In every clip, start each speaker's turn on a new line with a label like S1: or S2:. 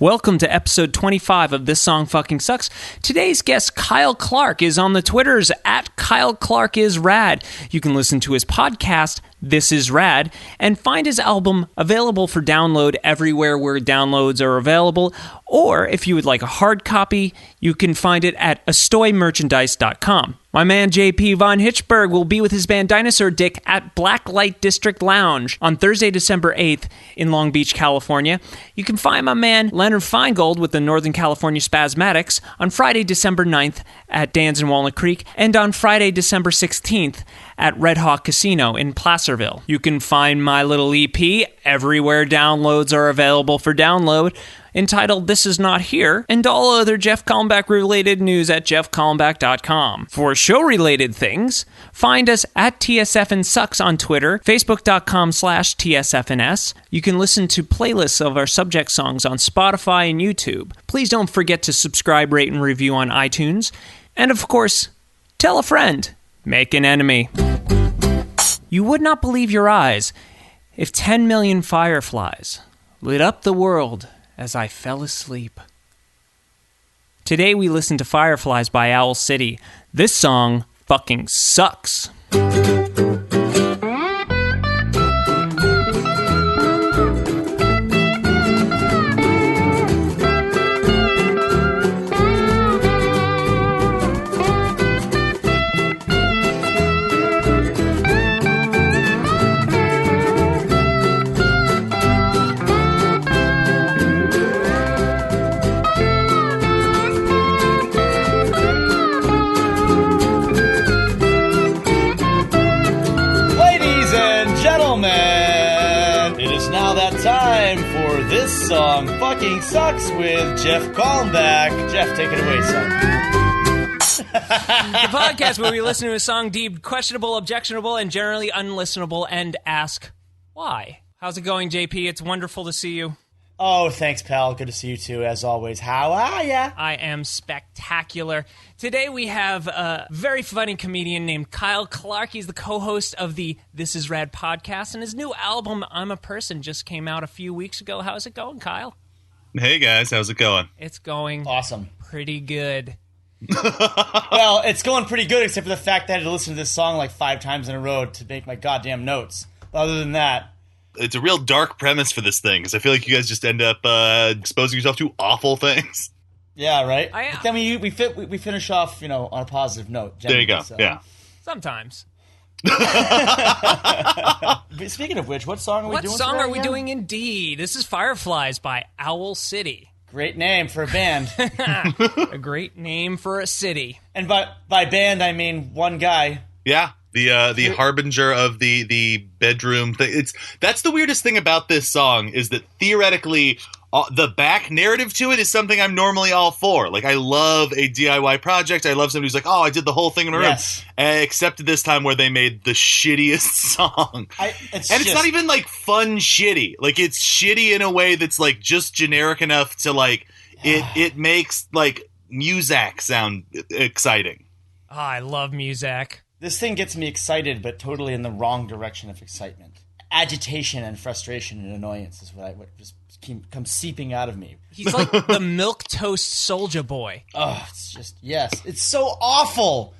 S1: Welcome to episode 25 of This Song Fucking Sucks. Today's guest, Kyle Clark, is on the Twitters at Kyle Clark is Rad. You can listen to his podcast, This Is Rad, and find his album available for download everywhere where downloads are available. Or if you would like a hard copy, you can find it at astoymerchandise.com. My man JP Von Hitchberg will be with his band Dinosaur Dick at Blacklight District Lounge on Thursday, December 8th in Long Beach, California. You can find my man Leonard Feingold with the Northern California Spasmatics on Friday, December 9th at Dan's in Walnut Creek, and on Friday, December 16th at Red Hawk Casino in Placerville. You can find my little EP everywhere downloads are available for download, entitled This Is Not Here, and all other Jeff Kalmbach-related news at jeffkalmbach.com. For show-related things, find us at TSFnS on Twitter, facebook.com/TSFnS. You can listen to playlists of our subject songs on Spotify and YouTube. Please don't forget to subscribe, rate, and review on iTunes. And of course, tell a friend. Make an enemy. You would not believe your eyes if 10 million fireflies lit up the world as I fell asleep. Today we listened to Fireflies by Owl City. This song fucking sucks.
S2: Time for This Song Fucking Sucks with Jeff Kalmbach. Jeff, take it away, son.
S1: The podcast where we listen to a song deemed questionable, objectionable, and generally unlistenable and ask why. How's it going, JP? It's wonderful to see you.
S2: Oh, thanks, pal. Good to see you, too, as always. How are ya?
S1: I am spectacular. Today we have a very funny comedian named Kyle Clark. He's the co-host of the This Is Rad Podcast, and his new album, I'm a Person, just came out a few weeks ago. How's it going, Kyle?
S3: Hey, guys. How's it going?
S1: It's going
S2: awesome.
S1: Pretty good.
S2: Well, it's going pretty good, except for the fact that I had to listen to this song like 5 times in a row to make my goddamn notes. But other than that...
S3: It's a real dark premise for this thing, because I feel like you guys just end up exposing yourself to awful things.
S2: Yeah, right? But then we finish off, on a positive note.
S3: There you go, so. Yeah.
S1: Sometimes.
S2: Speaking of which, what song are we doing?
S1: What song are we doing indeed? This is Fireflies by Owl City.
S2: Great name for a band.
S1: A great name for a city.
S2: And by band, I mean one guy.
S3: Yeah. The harbinger of the bedroom thing. That's the weirdest thing about this song, is that theoretically the back narrative to it is something I'm normally all for. Like, I love a DIY project. I love somebody who's like, oh, I did the whole thing in a room.
S2: Yes.
S3: Except this time where they made the shittiest song. It's not even like fun shitty. Like, it's shitty in a way that's like just generic enough to like it makes like Muzak sound exciting.
S1: Oh, I love Muzak.
S2: This thing gets me excited, but totally in the wrong direction of excitement. Agitation and frustration and annoyance is what just comes seeping out of me.
S1: He's like the milquetoast Soulja Boy.
S2: Oh, it's just, yes. It's so awful.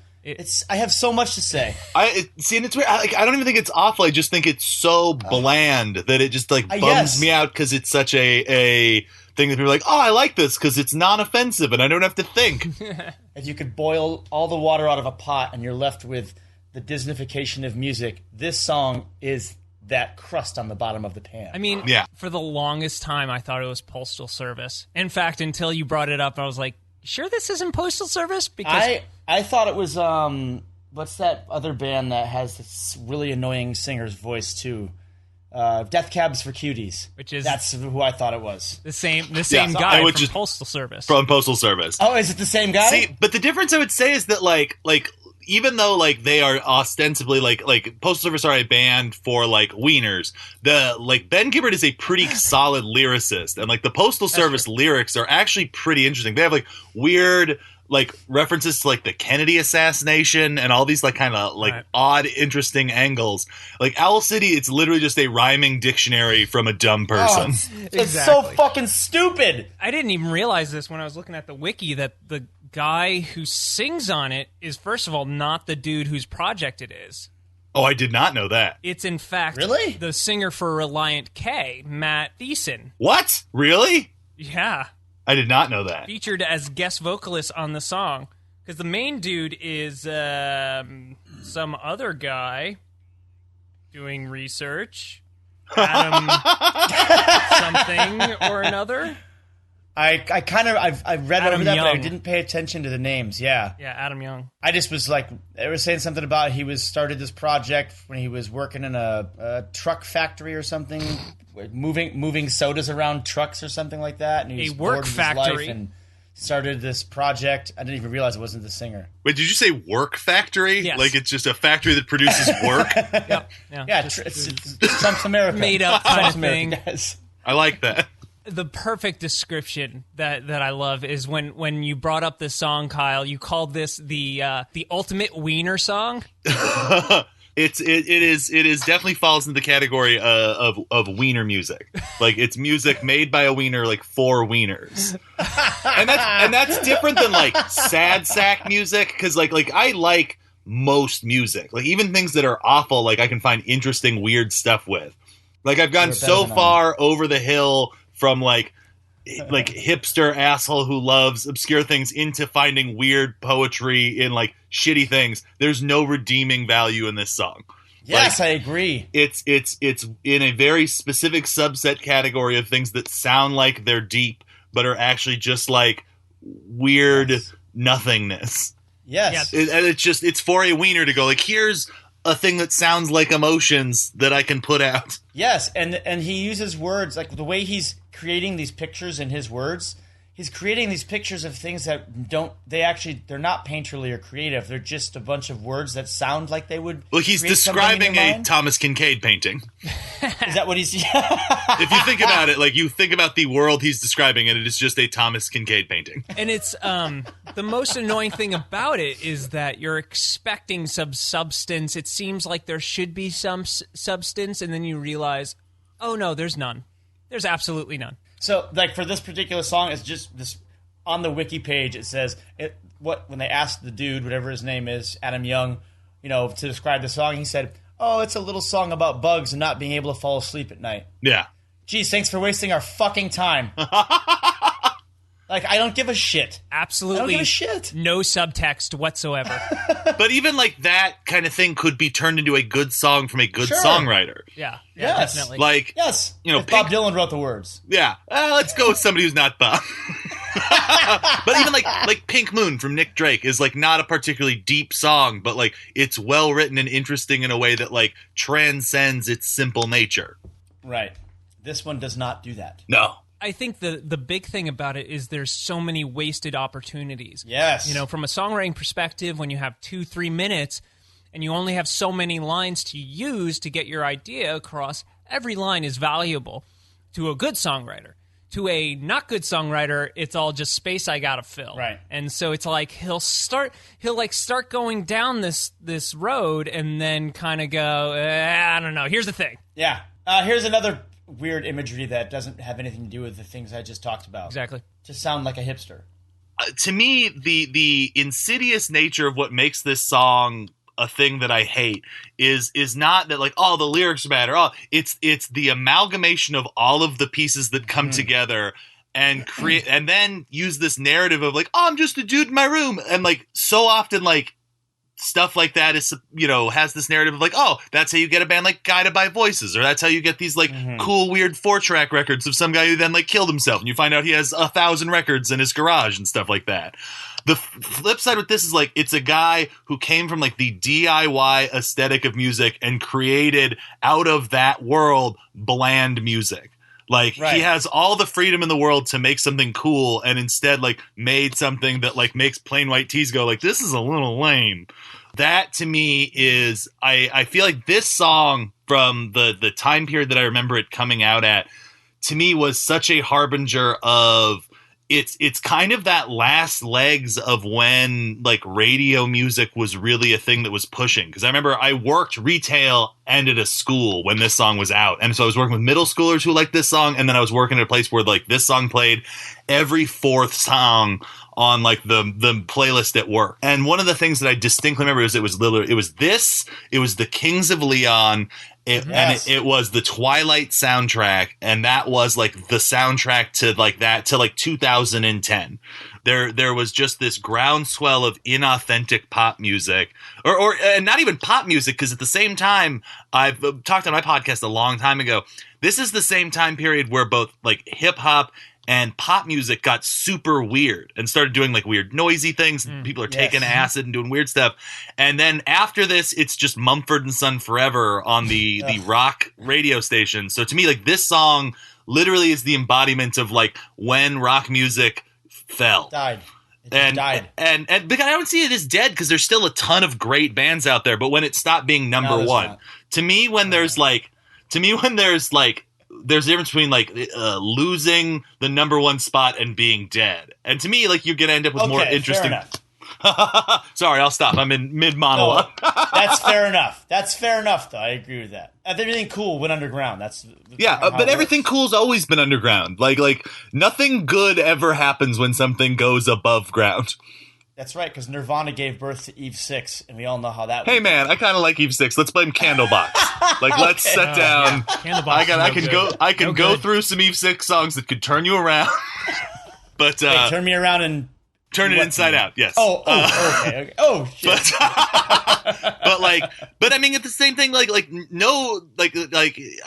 S2: I have so much to say.
S3: And it's weird. I don't even think it's awful. I just think it's so bland that it just like bums me out, because it's such a thing that people are like, oh, I like this because it's non-offensive and I don't have to think.
S2: If you could boil all the water out of a pot and you're left with the Disneyfication of music, this song is that crust on the bottom of the pan.
S1: I mean, For the longest time, I thought it was Postal Service. In fact, until you brought it up, I was like, sure this isn't Postal Service? Because
S2: I thought it was, what's that other band that has this really annoying singer's voice, too? Death Cabs for Cuties. That's who I thought it was.
S1: The same guy from Postal Service.
S3: From Postal Service.
S2: Oh, is it the same guy?
S3: See, but the difference I would say is that like even though like they are ostensibly like Postal Service are a band for like wieners, Ben Gibbard is a pretty solid lyricist, and like the Postal Service lyrics are actually pretty interesting. They have like weird like references to like the Kennedy assassination and all these like kind of like odd, interesting angles. Like Owl City, it's literally just a rhyming dictionary from a dumb person.
S2: It's so fucking stupid.
S1: I didn't even realize this when I was looking at the wiki that the guy who sings on it is, first of all, not the dude whose project it is.
S3: Oh, I did not know that.
S1: It's, in fact, the singer for Reliant K, Matt Thiessen.
S3: What? Really?
S1: Yeah.
S3: I did not know that.
S1: Featured as guest vocalist on the song. Because the main dude is some other guy doing research. Adam something or another.
S2: I've read over that, but I didn't pay attention to the names. Yeah,
S1: Adam Young.
S2: I just was like, they were saying something about he started this project when he was working in a truck factory or something, moving sodas around trucks or something like that. And he was bored with his life and started this project. I didn't even realize it wasn't the singer.
S3: Wait, did you say work factory?
S1: Yes.
S3: Like it's just a factory that produces work?
S2: It's Trump's America.
S1: Made up kind of thing.
S2: Yes.
S3: I like that.
S1: The perfect description that I love is when you brought up this song, Kyle. You called this the ultimate wiener song.
S3: It is definitely falls into the category of wiener music. Like it's music made by a wiener, like for wieners, and that's different than like sad sack music because like I like most music, like even things that are awful, like I can find interesting weird stuff with. Like I've gone so far over the hill from like hipster asshole who loves obscure things into finding weird poetry in like shitty things. There's no redeeming value in this song.
S2: Yes, I agree.
S3: It's in a very specific subset category of things that sound like they're deep, but are actually just like weird nothingness.
S2: Yes.
S3: And it's for a wiener to go like, here's a thing that sounds like emotions that I can put out.
S2: Yes, and he uses words, like the way he's creating these pictures in his words, he's creating these pictures of things that they're not painterly or creative. They're just a bunch of words that sound like they would.
S3: Well, he's describing a Thomas Kincaid painting.
S2: Is that what he's...
S3: If you think about it, like you think about the world he's describing, and it is just a Thomas Kincaid painting.
S1: And it's the most annoying thing about it is that you're expecting some substance. It seems like there should be some substance, and then you realize, oh no, there's none. There's absolutely none.
S2: So, like, for this particular song, it's just this on the wiki page. It says when they asked the dude, whatever his name is, Adam Young, to describe the song, he said, "Oh, it's a little song about bugs and not being able to fall asleep at night."
S3: Yeah.
S2: Geez, thanks for wasting our fucking time. Like, I don't give a shit.
S1: Absolutely.
S2: I don't give a shit.
S1: No subtext whatsoever.
S3: But even like that kind of thing could be turned into a good song from a good songwriter.
S1: Yeah,
S2: yes.
S1: Definitely.
S3: Like,
S2: yes, Bob Dylan wrote the words.
S3: Yeah, let's go with somebody who's not Bob. But even like Pink Moon from Nick Drake is like not a particularly deep song, but like it's well written and interesting in a way that like transcends its simple nature.
S2: Right. This one does not do that.
S3: No.
S1: I think the big thing about it is there's so many wasted opportunities.
S2: Yes.
S1: From a songwriting perspective, when you have 2-3 minutes and you only have so many lines to use to get your idea across, every line is valuable to a good songwriter. To a not good songwriter, it's all just space I gotta fill.
S2: Right.
S1: And so it's like he'll start going down this road and then kind of go, I don't know. Here's the thing.
S2: Yeah. Here's another weird imagery that doesn't have anything to do with the things I just talked about.
S1: Exactly.
S2: Just sound like a hipster.
S3: To me, the insidious nature of what makes this song a thing that I hate is not that like, oh, the lyrics are bad, or oh, it's the amalgamation of all of the pieces that come together and create, and then use this narrative of like, oh, I'm just a dude in my room, and like so often like stuff like that is, has this narrative of like, oh, that's how you get a band like Guided by Voices, or that's how you get these like cool, weird 4-track records of some guy who then like killed himself, and you find out he has 1,000 records in his garage and stuff like that. The flip side with this is like, it's a guy who came from like the DIY aesthetic of music and created out of that world bland music. Like he has all the freedom in the world to make something cool, and instead like made something that like makes Plain White T's go like, this is a little lame. That to me is, I feel like this song from the time period that I remember it coming out at, to me was such a harbinger of it's kind of that last legs of when like radio music was really a thing that was pushing. Because I remember I worked retail and at a school when this song was out, and so I was working with middle schoolers who liked this song, and then I was working at a place where like this song played every fourth song on like the playlist at work. And one of the things that I distinctly remember is it was the Kings of Leon. It was the Twilight soundtrack, and that was like the soundtrack to 2010. There was just this groundswell of inauthentic pop music, or not even pop music, because at the same time, I've talked on my podcast a long time ago. This is the same time period where both like hip hop and pop music got super weird and started doing like weird noisy things. People are taking acid and doing weird stuff. And then after this, it's just Mumford & Son forever on the rock radio station. So to me, like this song literally is the embodiment of like when rock music fell.
S2: Died. Died.
S3: And because I don't see it as dead, because there's still a ton of great bands out there. But when it stopped being number one,
S2: not.
S3: to me, there's a difference between like losing the number one spot and being dead. And to me, like you're going to end up with more interesting. Sorry, I'll stop. I'm in mid monologue.
S2: No, that's fair enough. That's fair enough, though. I agree with that. Everything cool went underground.
S3: But everything cool's always been underground. Like nothing good ever happens when something goes above ground.
S2: That's right, because Nirvana gave birth to Eve 6, and we all know how that went.
S3: Hey, man, I kind of like Eve 6. Let's blame Candlebox. Like, let's set down.
S2: Candlebox.
S3: I can go through some Eve 6 songs that could turn you around. But
S2: wait, turn me around and
S3: turn it inside out. Yes.
S2: Okay. Oh shit.
S3: But I mean, it's the same thing. Like I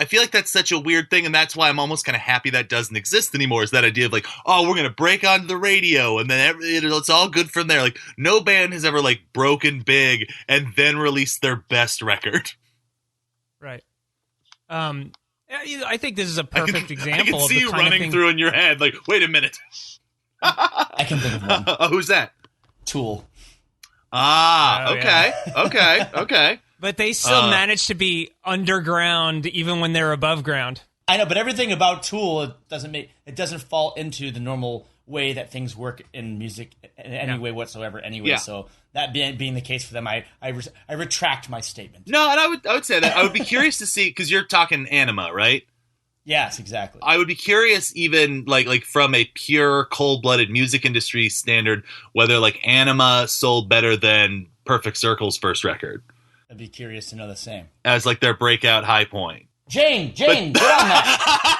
S3: feel like that's such a weird thing, and that's why I'm almost kind of happy that doesn't exist anymore. Is that idea of like, oh, we're gonna break onto the radio, and then it's all good from there. Like, no band has ever like broken big and then released their best record.
S1: Right. I think this is a perfect example.
S3: I can see you running through in your head. Like, wait a minute.
S2: I can think of one.
S3: Who's that?
S2: Tool.
S3: Okay.
S1: Yeah.
S3: Okay.
S1: But they still manage to be underground even when they're above ground.
S2: I know, but everything about Tool it doesn't fall into the normal way that things work in music in any way whatsoever. Anyway, so that being the case for them, I retract my statement.
S3: No, and I would say that I would be curious to see, because you're talking Anima, right?
S2: Yes, exactly.
S3: I would be curious, even like from a pure cold-blooded music industry standard, whether like Anima sold better than Perfect Circle's first record.
S2: I'd be curious to know the same.
S3: As like their breakout high point.
S2: Jane, get on that.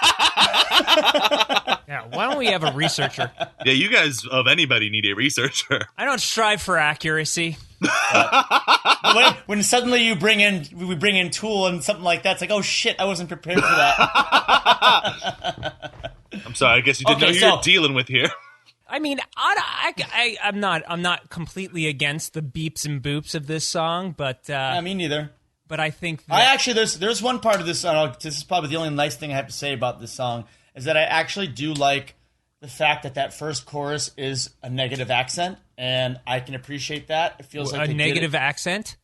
S1: Yeah, why don't we have a researcher?
S3: Yeah, you guys of anybody need a researcher.
S1: I don't strive for accuracy.
S2: When suddenly we bring in Tool and something like that, it's like, oh shit, I wasn't prepared for that.
S3: I'm sorry, I guess you didn't know who you're dealing with here.
S1: I mean, I'm not completely against the beeps and boops of this song, but
S2: me neither.
S1: But I think that
S2: there's one part of this song. This is probably the only nice thing I have to say about this song, is that I actually do like the fact that first chorus is a negative accent, and I can appreciate that. It feels like
S1: a negative accent.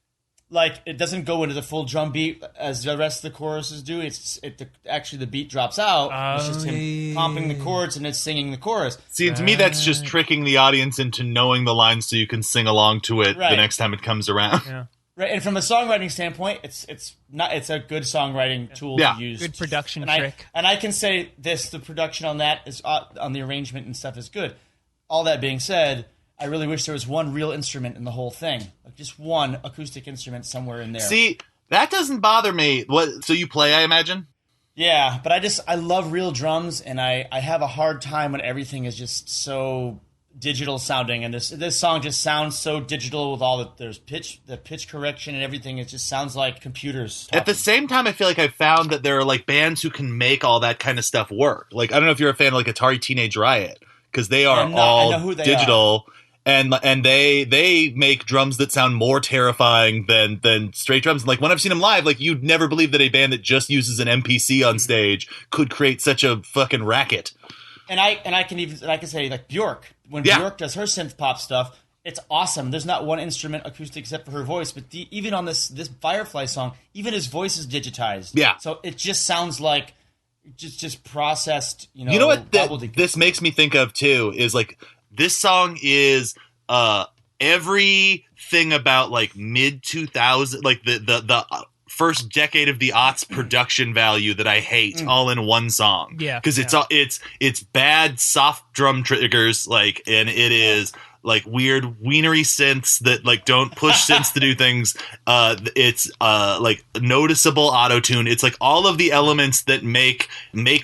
S2: Like, it doesn't go into the full drum beat as the rest of the choruses do. Actually the beat drops out. It's just him pumping the chords and it's singing the chorus.
S3: See, and to me, that's just tricking the audience into knowing the lines so you can sing along to it the next time it comes around.
S1: Yeah.
S2: Right, and from a songwriting standpoint, it's a good songwriting tool to use.
S1: Good production trick.
S2: And I can say this: the production on that is on the arrangement and stuff is good. All that being said, I really wish there was one real instrument in the whole thing, like just one acoustic instrument somewhere in there.
S3: See, that doesn't bother me. What? So you play, I imagine?
S2: Yeah, but I love real drums, and I have a hard time when everything is just so digital sounding, and this song just sounds so digital with all the pitch correction and everything. It just sounds like computers talking.
S3: At the same time, I feel like I've found that there are like bands who can make all that kind of stuff work. Like, I don't know if you're a fan of like Atari Teenage Riot, because they are all digital, and they make drums that sound more terrifying than straight drums. Like, when I've seen them live, like, you'd never believe that a band that just uses an MPC on stage could create such a fucking racket.
S2: And I can say, like, Bjork. When Bjork does her synth pop stuff, it's awesome. There's not one instrument acoustic except for her voice, but even on this Firefly song, even his voice is digitized.
S3: Yeah.
S2: So it just sounds like just processed. You
S3: know what
S2: this
S3: makes me think of too is like this song is everything about like mid 2000, like the first decade of the aughts production value that I hate all in one song.
S1: Yeah,
S3: because it's bad soft drum triggers, like, and it is like weird Wienery synths that like don't push synths to do things. It's like noticeable auto-tune. It's like all of the elements that make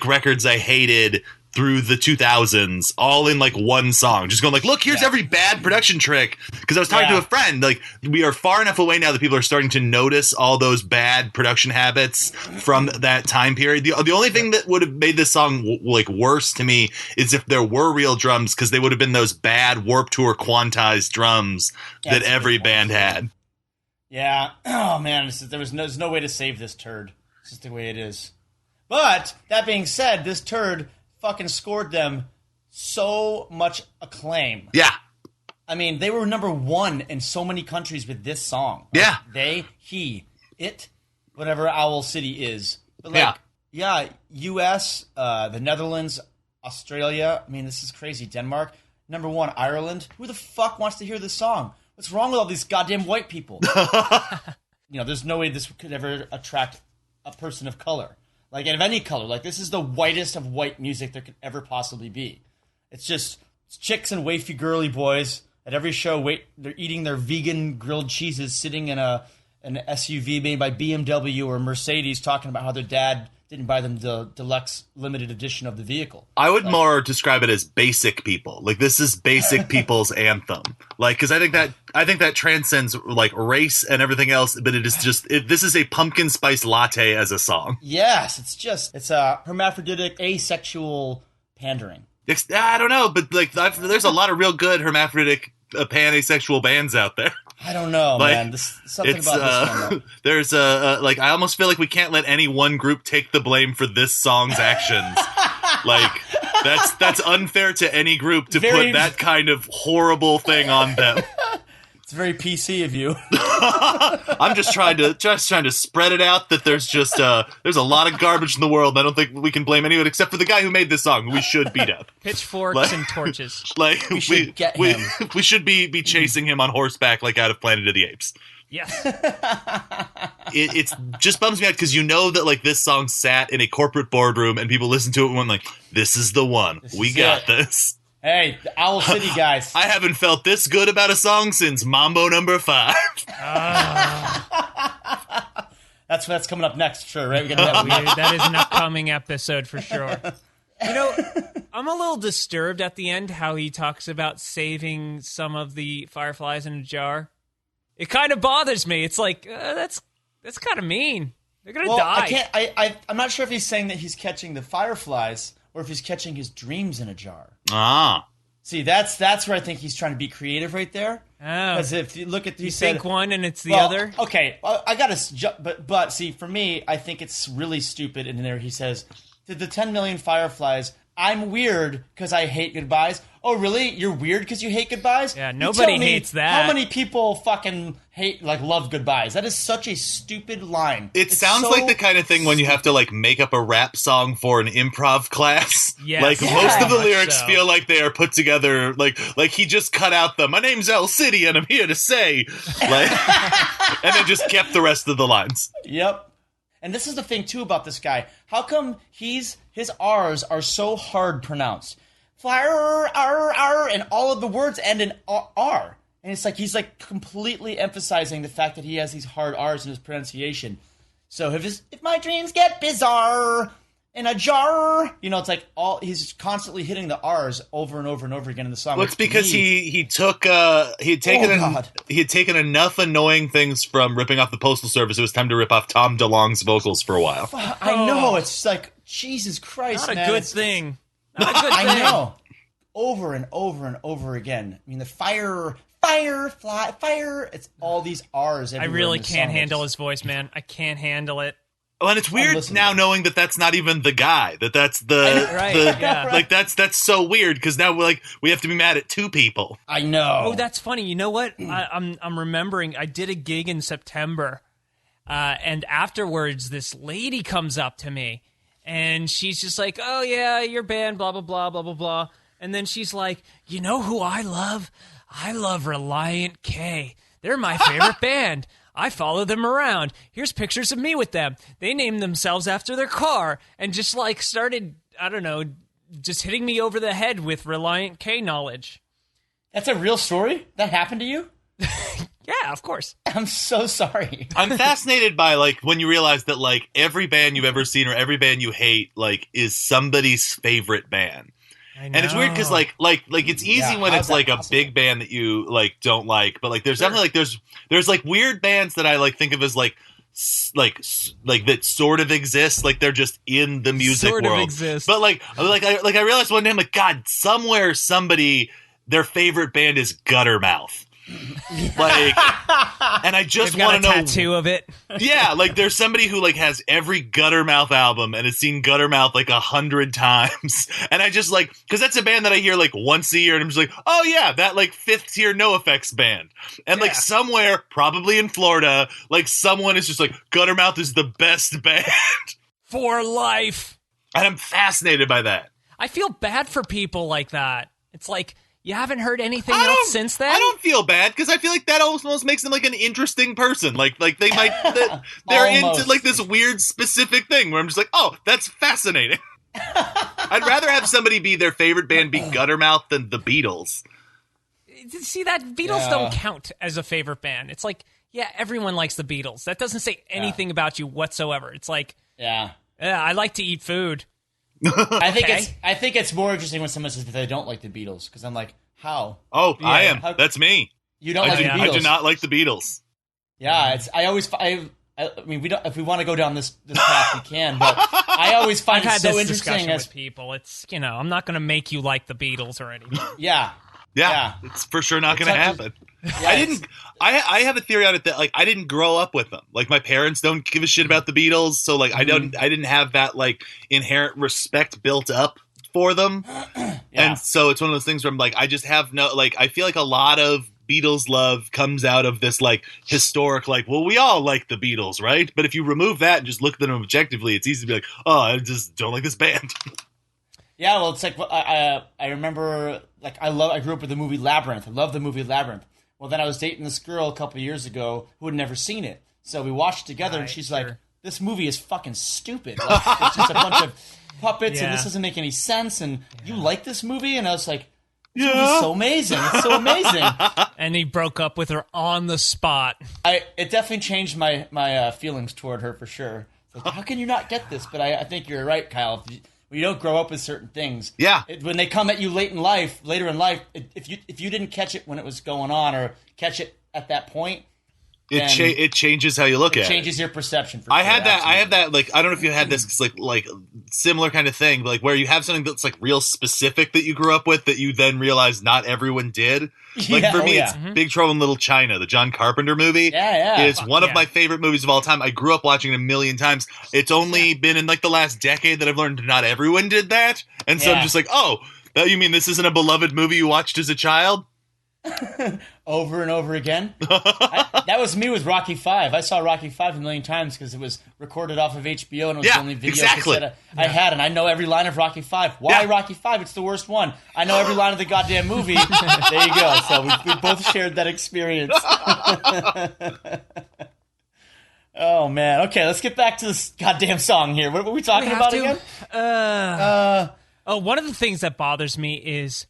S3: records I hated through the 2000s all in like one song, just going like, look, here's every bad production trick. Because I was talking to a friend, like, we are far enough away now that people are starting to notice all those bad production habits from that time period. The only thing that would have made this song like worse to me is if there were real drums, because they would have been those bad Warped Tour quantized drums that every band had.
S2: Yeah. Oh man, there's no way to save this turd. It's just the way it is. But that being said, this turd fucking scored them so much acclaim.
S3: Yeah.
S2: I mean, they were number one in so many countries with this song.
S3: Yeah.
S2: They, he, it, whatever Owl City is. But like, US, the Netherlands, Australia. I mean, this is crazy. Denmark, number one. Ireland. Who the fuck wants to hear this song? What's wrong with all these goddamn white people? There's no way this could ever attract a person of color. Like, of any color. Like, this is the whitest of white music there could ever possibly be. It's chicks and wafy girly boys at every show. They're eating their vegan grilled cheeses, sitting in an SUV made by BMW or Mercedes, talking about how their dad didn't buy them the deluxe limited edition of the vehicle.
S3: I would more describe it as basic people. Like, this is basic people's anthem. Like, because I think that transcends like race and everything else. But it is this is a pumpkin spice latte as a song.
S2: Yes, it's a hermaphroditic asexual pandering.
S3: I don't know, but like there's a lot of real good hermaphroditic panasexual bands out there.
S2: I don't know, like, man. Something about this one.
S3: There's like, I almost feel like we can't let any one group take the blame for this song's actions. Like, that's unfair to any group to put that kind of horrible thing on them.
S2: It's very PC of you.
S3: I'm just trying to spread it out that there's a lot of garbage in the world. I don't think we can blame anyone except for the guy who made this song, who we should beat up.
S1: Pitchforks and torches.
S3: Like, we should be chasing him on horseback, like out of Planet of the Apes.
S1: Yes.
S3: It just bums me out because you know that like this song sat in a corporate boardroom and people listened to it and went like, "This is the one. We got this."
S2: Hey, the Owl City guys.
S3: I haven't felt this good about a song since Mambo No. 5.
S2: That's coming up next, sure, right?
S1: That is an upcoming episode for sure. I'm a little disturbed at the end how he talks about saving some of the Fireflies in a jar. It kind of bothers me. It's like, that's kind of mean. They're going to die.
S2: I'm not sure if he's saying that he's catching the Fireflies or if he's catching his dreams in a jar.
S3: Ah.
S2: See, that's where I think he's trying to be creative right there.
S1: Oh.
S2: Because if you look at
S1: you think one and it's the other?
S2: Okay, I got to... But see, for me, I think it's really stupid. And in there he says, to the 10 million Fireflies, I'm weird because I hate goodbyes. Oh, really? You're weird because you hate goodbyes?
S1: Yeah, nobody hates that.
S2: How many people fucking love goodbyes? That is such a stupid line.
S3: It sounds like the kind of thing when you have to like make up a rap song for an improv class.
S1: Yes.
S3: Like most of the lyrics feel like they are put together like he just cut out my name's L City and I'm here to say like and then just kept the rest of the lines.
S2: Yep. And this is the thing, too, about this guy. How come his R's are so hard pronounced? Flyer, R, and all of the words end in R. And it's like he's like completely emphasizing the fact that he has these hard R's in his pronunciation. So if my dreams get bizarre in a jar, it's like he's constantly hitting the R's over and over and over again in the song.
S3: Well, it's because he had taken enough annoying things from ripping off the Postal Service. It was time to rip off Tom DeLonge's vocals for a while.
S2: I know, it's like Jesus Christ,
S1: not
S2: man.
S1: a good thing. Not a good thing.
S2: I know. Over and over and over again. I mean, the fire, it's all these R's everywhere.
S1: I really can't handle his voice, man. I can't handle it.
S3: Well, and it's weird now knowing that that's not even the guy. That's like that's so weird because now we have to be mad at two people.
S2: I know.
S1: Oh, that's funny. You know what? I'm remembering. I did a gig in September, and afterwards, this lady comes up to me, And she's just like, oh, yeah, your band, blah, blah, blah, blah, blah, blah. And then she's like, you know who I love? I love Relient K. They're my favorite band. I follow them around. Here's pictures of me with them. They named themselves after their car and just like started, I don't know, just hitting me over the head with Relient K knowledge.
S2: That's a real story? That happened to you?
S1: Yeah, of course.
S2: I'm so sorry.
S3: I'm fascinated by, like, when you realize that, like, every band you've ever seen or every band you hate, like, is somebody's favorite band.
S1: I know.
S3: And it's weird because, like it's easy when it's, like, possible? A big band that you, like, don't like. But, like, there's definitely, like, there's, like, weird bands that I, like, think of as, like that sort of exist. Like, they're just in the music
S1: sort
S3: world.
S1: Of exist.
S3: But, I realized one day, I'm like, God, somewhere somebody, their favorite band is Guttermouth. Like, and I just want to know
S1: tattoo of it.
S3: Yeah, like there's somebody who like has every Guttermouth album and has seen Guttermouth like 100 times, and I just like, because that's a band that I hear like once a year, and I'm just like, oh yeah, that like fifth tier NoFX band, and like somewhere probably in Florida, like someone is just like, Guttermouth is the best band
S1: for life,
S3: and I'm fascinated by that.
S1: I feel bad for people like that. It's like, you haven't heard anything else since then?
S3: I don't feel bad because I feel like that almost makes them like an interesting person. Like they might they're into like this weird specific thing where I'm just like, oh, that's fascinating. I'd rather have somebody be their favorite band be Guttermouth than the Beatles.
S1: See, that Beatles don't count as a favorite band. It's like, yeah, everyone likes the Beatles. That doesn't say anything about you whatsoever. It's like, yeah, I like to eat food.
S2: I think it's more interesting when someone says that they don't like the Beatles, because I'm like, how?
S3: Oh, yeah, I am. That's me.
S2: You don't like the Beatles?
S3: I do not like the Beatles.
S2: Yeah, I mean, we don't. If we want to go down this path, we can. But I always find it so interesting
S1: with people. It's, you know, I'm not going to make you like the Beatles or anything.
S2: Yeah,
S3: it's for sure not going to happen. I have a theory on it that like I didn't grow up with them. Like my parents don't give a shit about the Beatles, so like I didn't have that like inherent respect built up for them. And so it's one of those things where I'm like, I just have no, like, I feel like a lot of Beatles love comes out of this like historic, like, well, we all like the Beatles, right? But if you remove that and just look at them objectively, it's easy to be like, oh, I just don't like this band.
S2: Yeah, well, it's like I remember, like, I grew up with the movie Labyrinth. I love the movie Labyrinth. Well, then I was dating this girl a couple of years ago who had never seen it, so we watched it together, and she's like, "This movie is fucking stupid. Like, it's just a bunch of puppets, and this doesn't make any sense. And you like this movie?" And I was like, "This movie's so amazing! It's so amazing!"
S1: And he broke up with her on the spot.
S2: It definitely changed my feelings toward her for sure. Like, how can you not get this? But I think you're right, Kyle. When you don't grow up with certain things, when they come at you later in life, if you didn't catch it when it was going on or catch it at that point,
S3: it changes how you look at it.
S2: It changes your perception. For
S3: I had that. Like, I don't know if you had this like similar kind of thing, like where you have something that's like real specific that you grew up with that you then realize not everyone did. Like for me, it's Big Trouble in Little China, the John Carpenter movie. It's one of my favorite movies of all time. I grew up watching it a million times. It's only been in like the last decade that I've learned not everyone did that, and so I'm just like, oh, you mean this isn't a beloved movie you watched as a child?
S2: Over and over again. That was me with Rocky V. I saw Rocky V a million times because it was recorded off of HBO and it was the only video cassette I had, and I know every line of Rocky V. Why Rocky V? It's the worst one. I know every line of the goddamn movie. There you go. So we both shared that experience. Oh man. Okay, let's get back to this goddamn song here. What were we talking about again?
S1: One of the things that bothers me is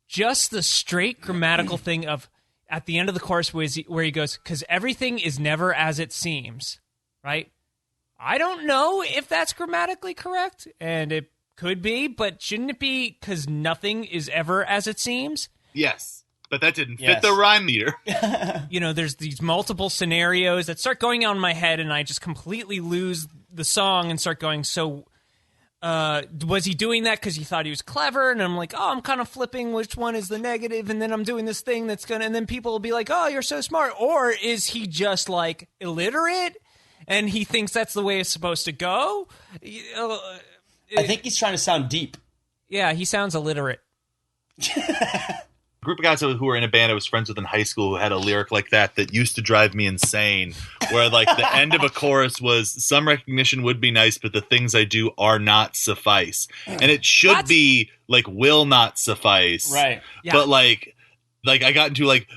S1: just the straight grammatical thing of at the end of the chorus where he goes, because everything is never as it seems, right? I don't know if that's grammatically correct, and it could be, but shouldn't it be because nothing is ever as it seems?
S3: Yes, but that didn't fit the rhyme meter.
S1: You know, there's these multiple scenarios that start going on in my head, and I just completely lose the song and start going, so... was he doing that because he thought he was clever? And I'm like, oh, I'm kind of flipping which one is the negative, and then I'm doing this thing that's gonna, and then people will be like, oh, you're so smart. Or is he just like illiterate and he thinks that's the way it's supposed to go?
S2: I think he's trying to sound deep.
S1: Yeah, he sounds illiterate.
S3: Agree group of guys who were in a band I was friends with in high school who had a lyric like that used to drive me insane, where like the end of a chorus was, some recognition would be nice, but the things I do are not suffice. And it should be like, will not suffice.
S2: Right.
S1: Yeah.
S3: But like I got into like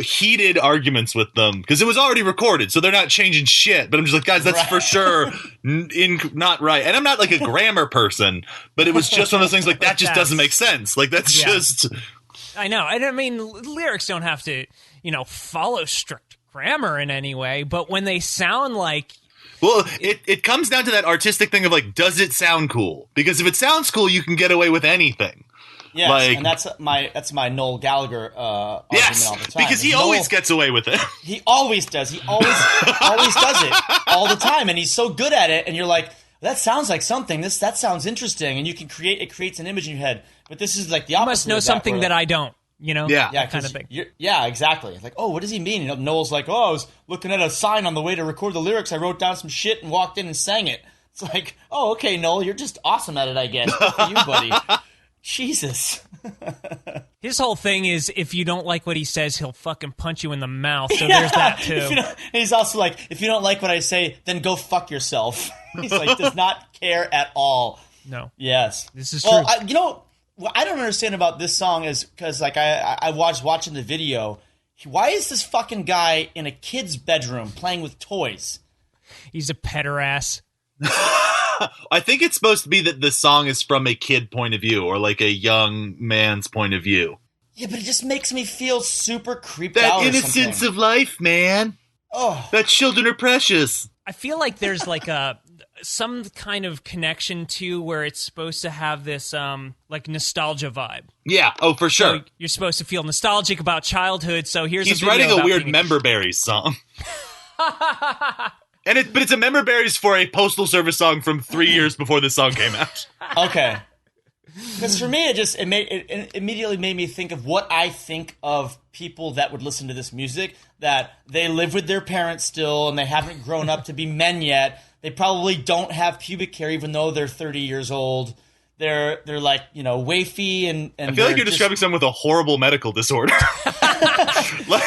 S3: heated arguments with them because it was already recorded, so they're not changing shit. But I'm just like, guys, that's for sure not right. And I'm not like a grammar person, but it was just one of those things like that just doesn't make sense. Like that's just.
S1: I know. I mean, lyrics don't have to, follow strict grammar in any way, but when they sound like.
S3: Well, it comes down to that artistic thing of like, does it sound cool? Because if it sounds cool, you can get away with anything.
S2: Yes, and that's my Noel Gallagher argument all the time.
S3: Because he always gets away with it.
S2: He always does. He always does it all the time, and he's so good at it. And you're like, that sounds like something. That sounds interesting, and you can creates an image in your head. But this is like the opposite.
S1: You must know something that I don't.
S3: Yeah,
S1: kind of thing.
S2: Yeah, exactly. Like, oh, what does he mean? Noel's like, oh, I was looking at a sign on the way to record the lyrics. I wrote down some shit and walked in and sang it. It's like, oh, okay, Noel, you're just awesome at it, I guess. Good for you, buddy. Jesus.
S1: His whole thing is, if you don't like what he says, he'll fucking punch you in the mouth. So there's that too.
S2: He's also like, if you don't like what I say, then go fuck yourself. He's like, does not care at all.
S1: No.
S2: Yes.
S1: This is true.
S2: What I don't understand about this song is because like I was watching the video. Why is this fucking guy in a kid's bedroom playing with toys?
S1: He's a pederast.
S3: I think it's supposed to be that the song is from a kid point of view or like a young man's point of view.
S2: Yeah, but it just makes me feel super creeped out.
S3: That innocence of life, man.
S2: Oh,
S3: that children are precious.
S1: I feel like there's like some kind of connection to where it's supposed to have this like nostalgia vibe.
S3: Yeah, oh for sure.
S1: So you're supposed to feel nostalgic about childhood. So he's
S3: writing a weird Member Berries song. But it's a Member Berries for a Postal Service song from 3 years before this song came out.
S2: Okay. Because for me, it immediately made me think of what I think of people that would listen to this music, that they live with their parents still and they haven't grown up to be men yet. They probably don't have pubic hair even though they're 30 years old. They're like, wafy and
S3: I feel like you're describing someone with a horrible medical disorder. Like,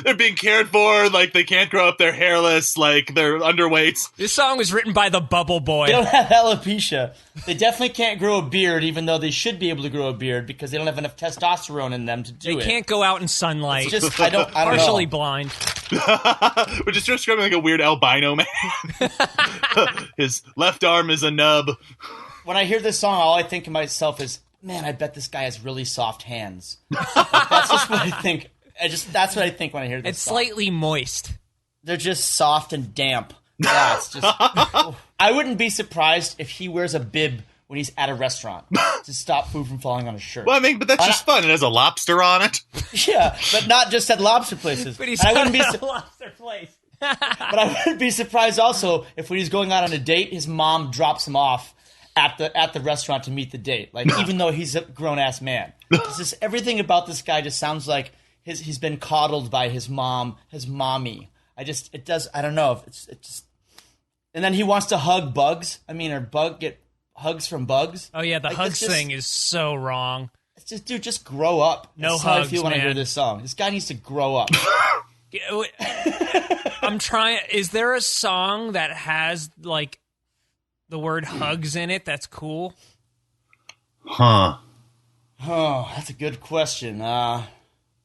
S3: they're being cared for, like they can't grow up, they're hairless, like they're underweight.
S1: This song was written by the Bubble Boy.
S2: They don't have alopecia. They definitely can't grow a beard, even though they should be able to grow a beard because they don't have enough testosterone in them to do it.
S1: They can't go out in sunlight.
S2: It's just, I don't
S1: partially
S2: know.
S1: Blind.
S3: We're just describing like a weird albino man. His left arm is a nub.
S2: When I hear this song, all I think to myself is, man, I bet this guy has really soft hands. Like, that's just what I think. That's what I think when I hear this
S1: It's
S2: song.
S1: slightly moist.
S2: They're just soft and damp. Yeah, it's just... I wouldn't be surprised if he wears a bib when he's at a restaurant to stop food from falling on his shirt.
S3: Well, I mean, but that's just fun. It has a lobster on it.
S2: Yeah, but not just at lobster places.
S1: But he's not at a lobster place.
S2: But I wouldn't be surprised also if when he's going out on a date, his mom drops him off at the restaurant to meet the date. Like, even though he's a grown-ass man. It's just everything about this guy just sounds like he's been coddled by his mommy. I don't know. It's just... And then he wants to hug bugs. I mean, get hugs from bugs.
S1: Oh, yeah, the hugs thing is so wrong.
S2: It's just, dude, just grow up.
S1: No
S2: That's
S1: hugs,
S2: how I feel when
S1: man.
S2: I hear this song. This guy needs to grow up.
S1: I'm trying... Is there a song that has, like, the word hugs in it that's cool?
S3: Huh.
S2: Oh, that's a good question. I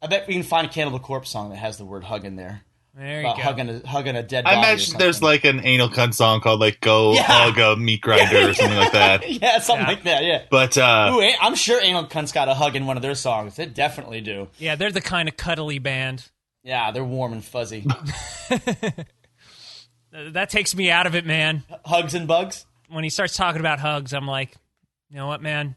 S2: bet we can find a Cannibal Corpse song that has the word hug in there.
S1: There you go.
S2: Hugging a dead body.
S3: I imagine there's like an anal cunt song called like Go Hug a Meat Grinder or something like that.
S2: Yeah, something like that, yeah.
S3: But
S2: ooh, I'm sure Anal Cunt's got a hug in one of their songs. They definitely do.
S1: Yeah, they're the kind of cuddly band.
S2: Yeah, they're warm and fuzzy.
S1: That takes me out of it, man.
S2: Hugs and bugs?
S1: When he starts talking about hugs, I'm like, you know what, man?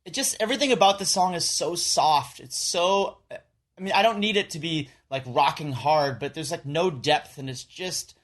S2: It just, everything about this song is so soft. It's so, I mean, I don't need it to be like rocking hard, but there's like no depth and it's just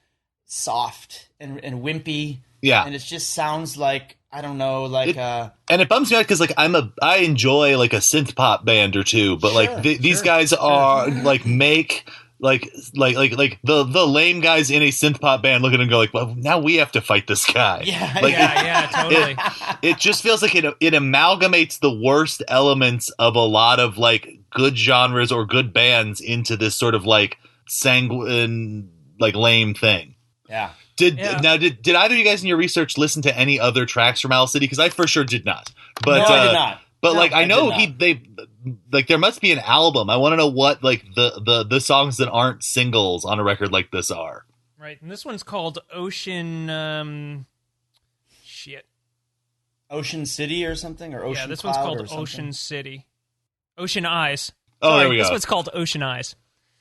S2: soft and wimpy.
S3: Yeah.
S2: And it just sounds like, I don't know, like
S3: and it bums me out because like I enjoy like a synth pop band or two, but like these guys are like make like the lame guys in a synth pop band look at him and go like, well, now we have to fight this guy.
S2: Yeah,
S3: like,
S1: yeah, totally.
S3: It just feels like it amalgamates the worst elements of a lot of like good genres or good bands into this sort of like sanguine, like lame thing.
S2: Yeah.
S3: Did either of you guys in your research listen to any other tracks from Owl City? Because I for sure did not. But,
S2: no, I did not.
S3: But
S2: no,
S3: like I know
S2: they
S3: like there must be an album. I want to know what like the songs that aren't singles on a record like this are.
S1: Right, and this one's called Ocean.
S2: Ocean City or something, or Ocean.
S1: Yeah, this
S2: Cloud
S1: one's called Ocean City. Ocean Eyes.
S3: Oh,
S1: Sorry,
S3: there we go.
S1: This one's called Ocean Eyes.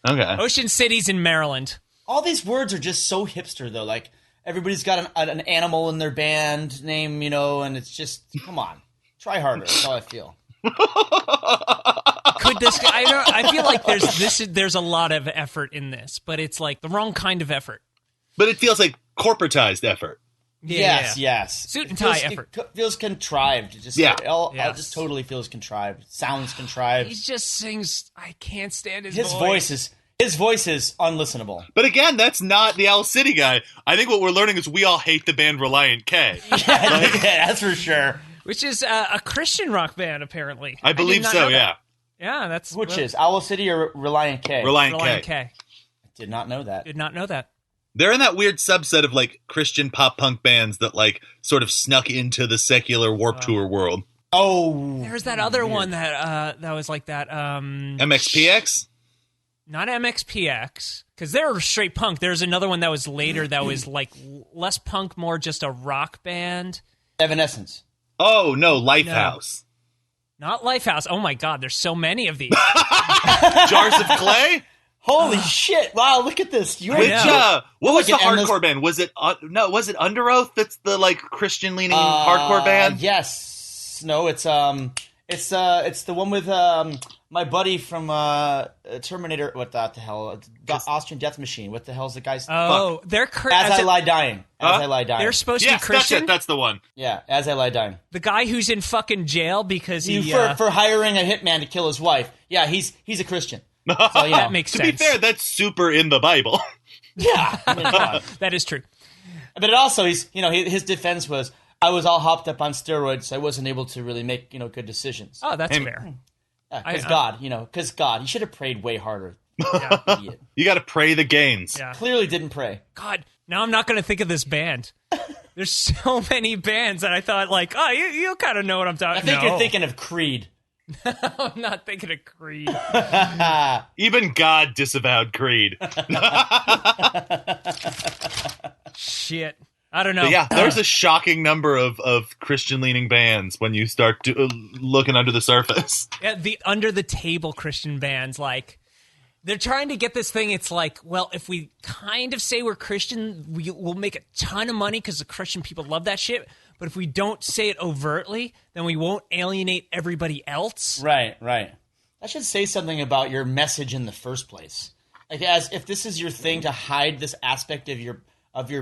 S3: Okay.
S1: Ocean City's in Maryland.
S2: All these words are just so hipster, though. Like, everybody's got an animal in their band name, you know, and it's just, come on. Try harder. That's how I feel.
S1: Could this guy... I feel like there's a lot of effort in this, but it's like the wrong kind of effort.
S3: But it feels like corporatized effort.
S2: Yes.
S1: Suit and tie effort.
S2: It feels contrived. It just totally feels contrived. Sounds contrived.
S1: He just sings, I can't stand his
S2: voice. His voice is unlistenable.
S3: But again, that's not the Owl City guy. I think what we're learning is we all hate the band Reliant K.
S2: Yeah, that's for sure.
S1: Which is a Christian rock band, apparently.
S3: I believe so, yeah.
S1: Yeah, that's...
S2: Which is Owl City or Reliant K?
S3: Reliant K.
S2: I did not know that.
S1: Did not know that.
S3: They're in that weird subset of like Christian pop punk bands that like sort of snuck into the secular Warped Tour world.
S2: Oh,
S1: there's that other one that was like that.
S3: MXPX?
S1: Not MXPX, because they're straight punk. There's another one that was later that was like less punk, more just a rock band.
S2: Evanescence.
S3: Oh no, Lifehouse.
S1: No. Not Lifehouse. Oh my God, there's so many of these.
S3: Jars of Clay.
S2: Holy shit! Wow, look at this.
S3: What was the hardcore band? Was it was it Under Oath? That's the like Christian leaning hardcore band.
S2: Yes. No, it's the one with my buddy from Terminator. What the hell? Austrian Death Machine. What the hell's the guy's?
S1: Oh, they're
S2: As I Lie Dying. As I Lie Dying.
S1: They're supposed to be Christian.
S3: That's it. That's the one.
S2: Yeah, As I Lie Dying.
S1: The guy who's in fucking jail because he
S2: for hiring a hitman to kill his wife. Yeah, he's a Christian. So,
S1: that makes sense.
S3: To be fair, that's super in the Bible.
S2: Yeah,
S1: that is true.
S2: But it also, his defense was, I was all hopped up on steroids, so I wasn't able to really make good decisions.
S1: Oh, that's fair.
S2: Because God, he should have prayed way harder.
S1: Yeah.
S2: Idiot.
S3: You got to pray the gains.
S1: Yeah.
S2: Clearly didn't pray.
S1: God, now I'm not going to think of this band. There's so many bands that I thought like, oh, you kind of know what I'm talking.
S2: I think you're thinking of Creed.
S1: I'm not thinking of Creed.
S3: Even God disavowed Creed.
S1: Shit. I don't know.
S3: But yeah, there's a shocking number of Christian-leaning bands when you start looking under the surface.
S1: Yeah, the under-the-table Christian bands, like, they're trying to get this thing. It's like, well, if we kind of say we're Christian, we'll make a ton of money because the Christian people love that shit. But if we don't say it overtly, then we won't alienate everybody else.
S2: Right. That should say something about your message in the first place. Like, as if this is your thing to hide this aspect of your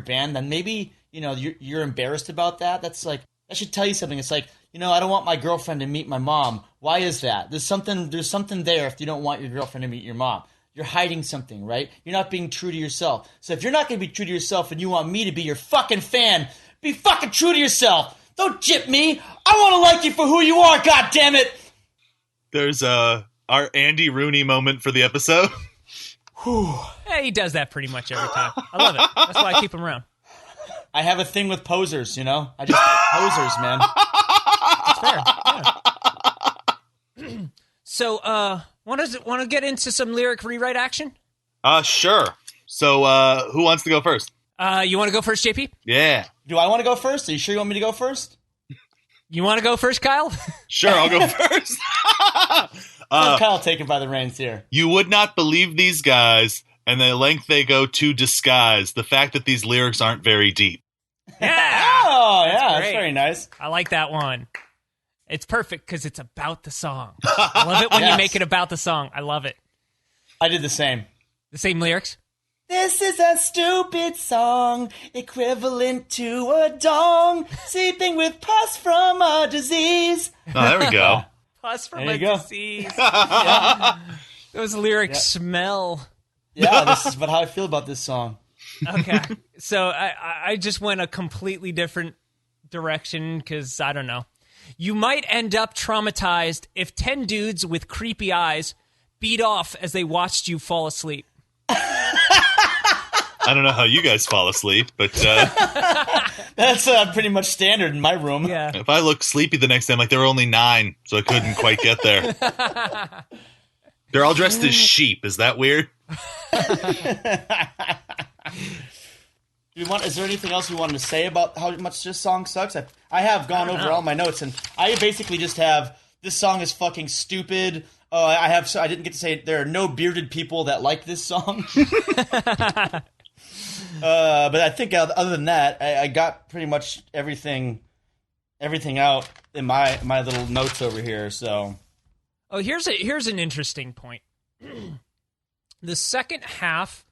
S2: band, then maybe you're embarrassed about that. That's like, that should tell you something. It's like, I don't want my girlfriend to meet my mom. Why is that? There's something there if you don't want your girlfriend to meet your mom. You're hiding something, right? You're not being true to yourself. So if you're not going to be true to yourself and you want me to be your fucking fan, be fucking true to yourself. Don't jip me. I want to like you for who you are, God damn it.
S3: There's our Andy Rooney moment for the episode.
S1: Yeah, he does that pretty much every time. I love it. That's why I keep him around.
S2: I have a thing with posers, I just posers, man.
S1: That's fair. Yeah. So, want to get into some lyric rewrite action?
S3: Sure. So, who wants to go first?
S1: You want to go first, JP?
S3: Yeah.
S2: Do I want to go first? Are you sure you want me to go first?
S1: You want to go first, Kyle?
S3: Sure, I'll go first.
S2: Kyle taken by the reins here.
S3: You would not believe these guys and the length they go to disguise the fact that these lyrics aren't very deep.
S1: Yeah.
S2: Oh, that's very nice.
S1: I like that one. It's perfect because it's about the song. I love it when you make it about the song. I love it.
S2: I did the same.
S1: The same lyrics?
S2: This is a stupid song, equivalent to a dong, sleeping with pus from a disease.
S3: Oh, there we go.
S1: Pus from a disease. Those lyrics smell.
S2: Yeah, this is how I feel about this song.
S1: Okay, so I just went a completely different direction because, I don't know. You might end up traumatized if 10 dudes with creepy eyes beat off as they watched you fall asleep?
S3: I don't know how you guys fall asleep, but
S2: that's pretty much standard in my room.
S1: Yeah.
S3: If I look sleepy the next day, I'm like, there were only 9, so I couldn't quite get there. They're all dressed as sheep. Is that weird?
S2: Is there anything else you wanted to say about how much this song sucks? I have gone over all my notes, and I basically just have, this song is fucking stupid. I didn't get to say there are no bearded people that like this song. But I think other than that, I got pretty much everything out in my little notes over here. So,
S1: here's an interesting point. The second half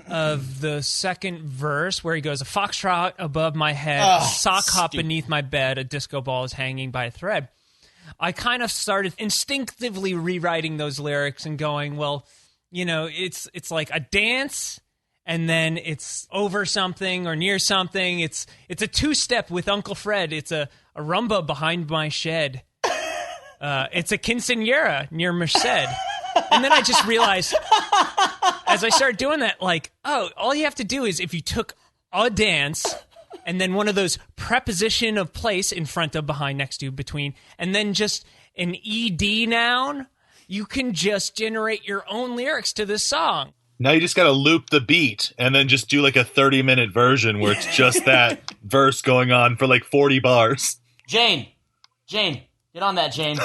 S1: of the second verse, where he goes, "A foxtrot above my head, a sock hop beneath my bed, a disco ball is hanging by a thread." I kind of started instinctively rewriting those lyrics and going, well, it's like a dance, and then it's over something or near something. It's a 2-step with Uncle Fred. It's a rumba behind my shed. It's a quinceañera near Merced. And then I just realized, as I started doing that, like, all you have to do is if you took a dance and then one of those preposition of place in front of, behind, next to, between, and then just an ED noun, you can just generate your own lyrics to this song.
S3: Now you just got to loop the beat and then just do like a 30-minute version where it's just that verse going on for like 40 bars.
S2: Jane, get on that, Jane.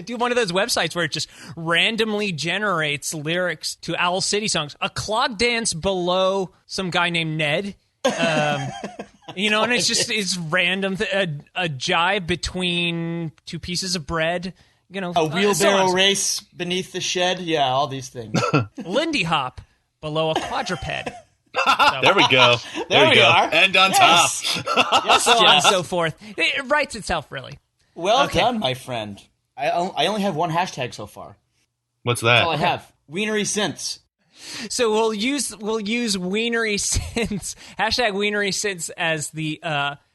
S1: Do one of those websites where it just randomly generates lyrics to Owl City songs. A clog dance below some guy named Ned. And it's random. A jive between 2 piees of bread.
S2: A wheelbarrow race beneath the shed. Yeah, all these things.
S1: Lindy hop below a quadruped.
S3: There we go. There we go.
S2: Are.
S3: And on
S2: top.
S1: Yes, so on and so forth. It writes itself, really.
S2: Well done, my friend. I only have one hashtag so far.
S3: What's that?
S2: That's all I have. Wienery Synths.
S1: So we'll use Wienery Synths, hashtag Wienery Synths as the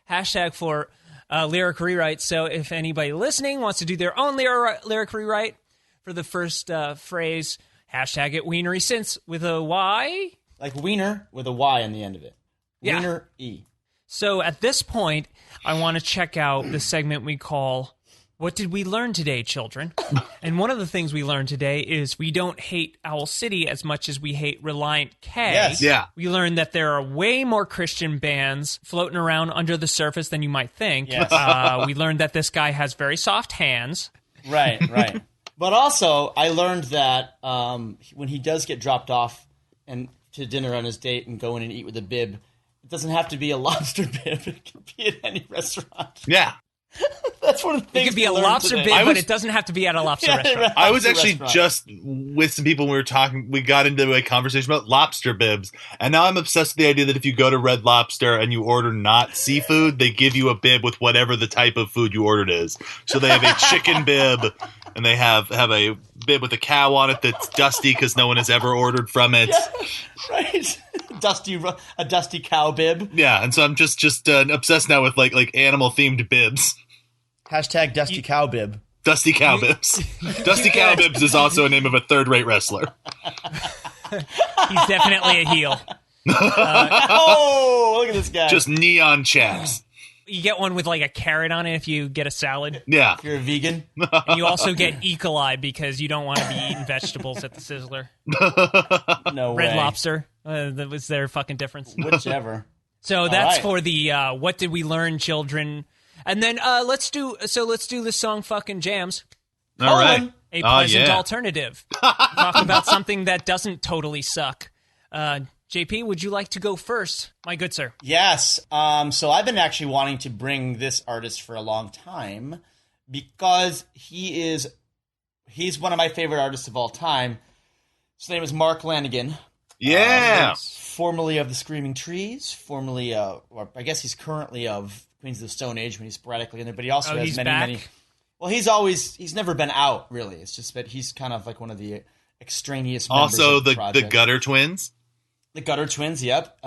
S1: hashtag for lyric rewrite. So if anybody listening wants to do their own lyric rewrite for the first phrase, hashtag it Wienery Synths with a Y.
S2: Like wiener with a Y on the end of it.
S1: Yeah.
S2: Wiener E.
S1: So at this point, I want to check out the segment we call What Did We Learn Today, Children? And one of the things we learned today is we don't hate Owl City as much as we hate Reliant K.
S2: Yes.
S3: Yeah.
S1: We learned that there are way more Christian bands floating around under the surface than you might think.
S2: Yes.
S1: We learned that this guy has very soft hands.
S2: Right. But also, I learned that when he does get dropped off and to dinner on his date and go in and eat with a bib, it doesn't have to be a lobster bib. It can be at any restaurant.
S3: Yeah.
S2: That's one of the things.
S1: It could be a lobster bib, but it doesn't have to be at a lobster restaurant.
S3: I was actually just with some people when we were talking, we got into a conversation about lobster bibs, and now I'm obsessed with the idea that if you go to Red Lobster and you order not seafood, they give you a bib with whatever the type of food you ordered is. So they have a chicken bib, and they have a bib with a cow on it that's dusty because no one has ever ordered from it.
S2: Yeah, right. A dusty cow bib.
S3: Yeah, and so I'm just obsessed now with like animal themed bibs.
S2: Hashtag dusty cow bib.
S3: Dusty cow bibs. Dusty cow bibs is also a name of a third-rate wrestler.
S1: He's definitely a heel.
S2: Oh, look at this guy.
S3: Just neon chaps.
S1: You get one with like a carrot on it if you get a salad.
S3: Yeah.
S2: If you're a vegan.
S1: And you also get E. coli because you don't want to be eating vegetables at the Sizzler.
S2: No way.
S1: Red Lobster. That was their fucking difference.
S2: Whichever.
S1: So that's for the What Did We Learn, Children? And then let's do the song fucking Jams.
S3: All right.
S1: A pleasant alternative. Talk about something that doesn't totally suck. JP, would you like to go first, my good sir?
S2: Yes. So I've been actually wanting to bring this artist for a long time because he's one of my favorite artists of all time. His name is Mark Lanigan.
S3: Yeah.
S2: Formerly of the Screaming Trees, formerly, or I guess he's currently of Queens of the Stone Age when he's sporadically in there, but he also has many. Well, he's never been out, really. It's just that he's kind of like one of the extraneous members
S3: also
S2: of the project.
S3: The Gutter Twins.
S2: The Gutter Twins, yep.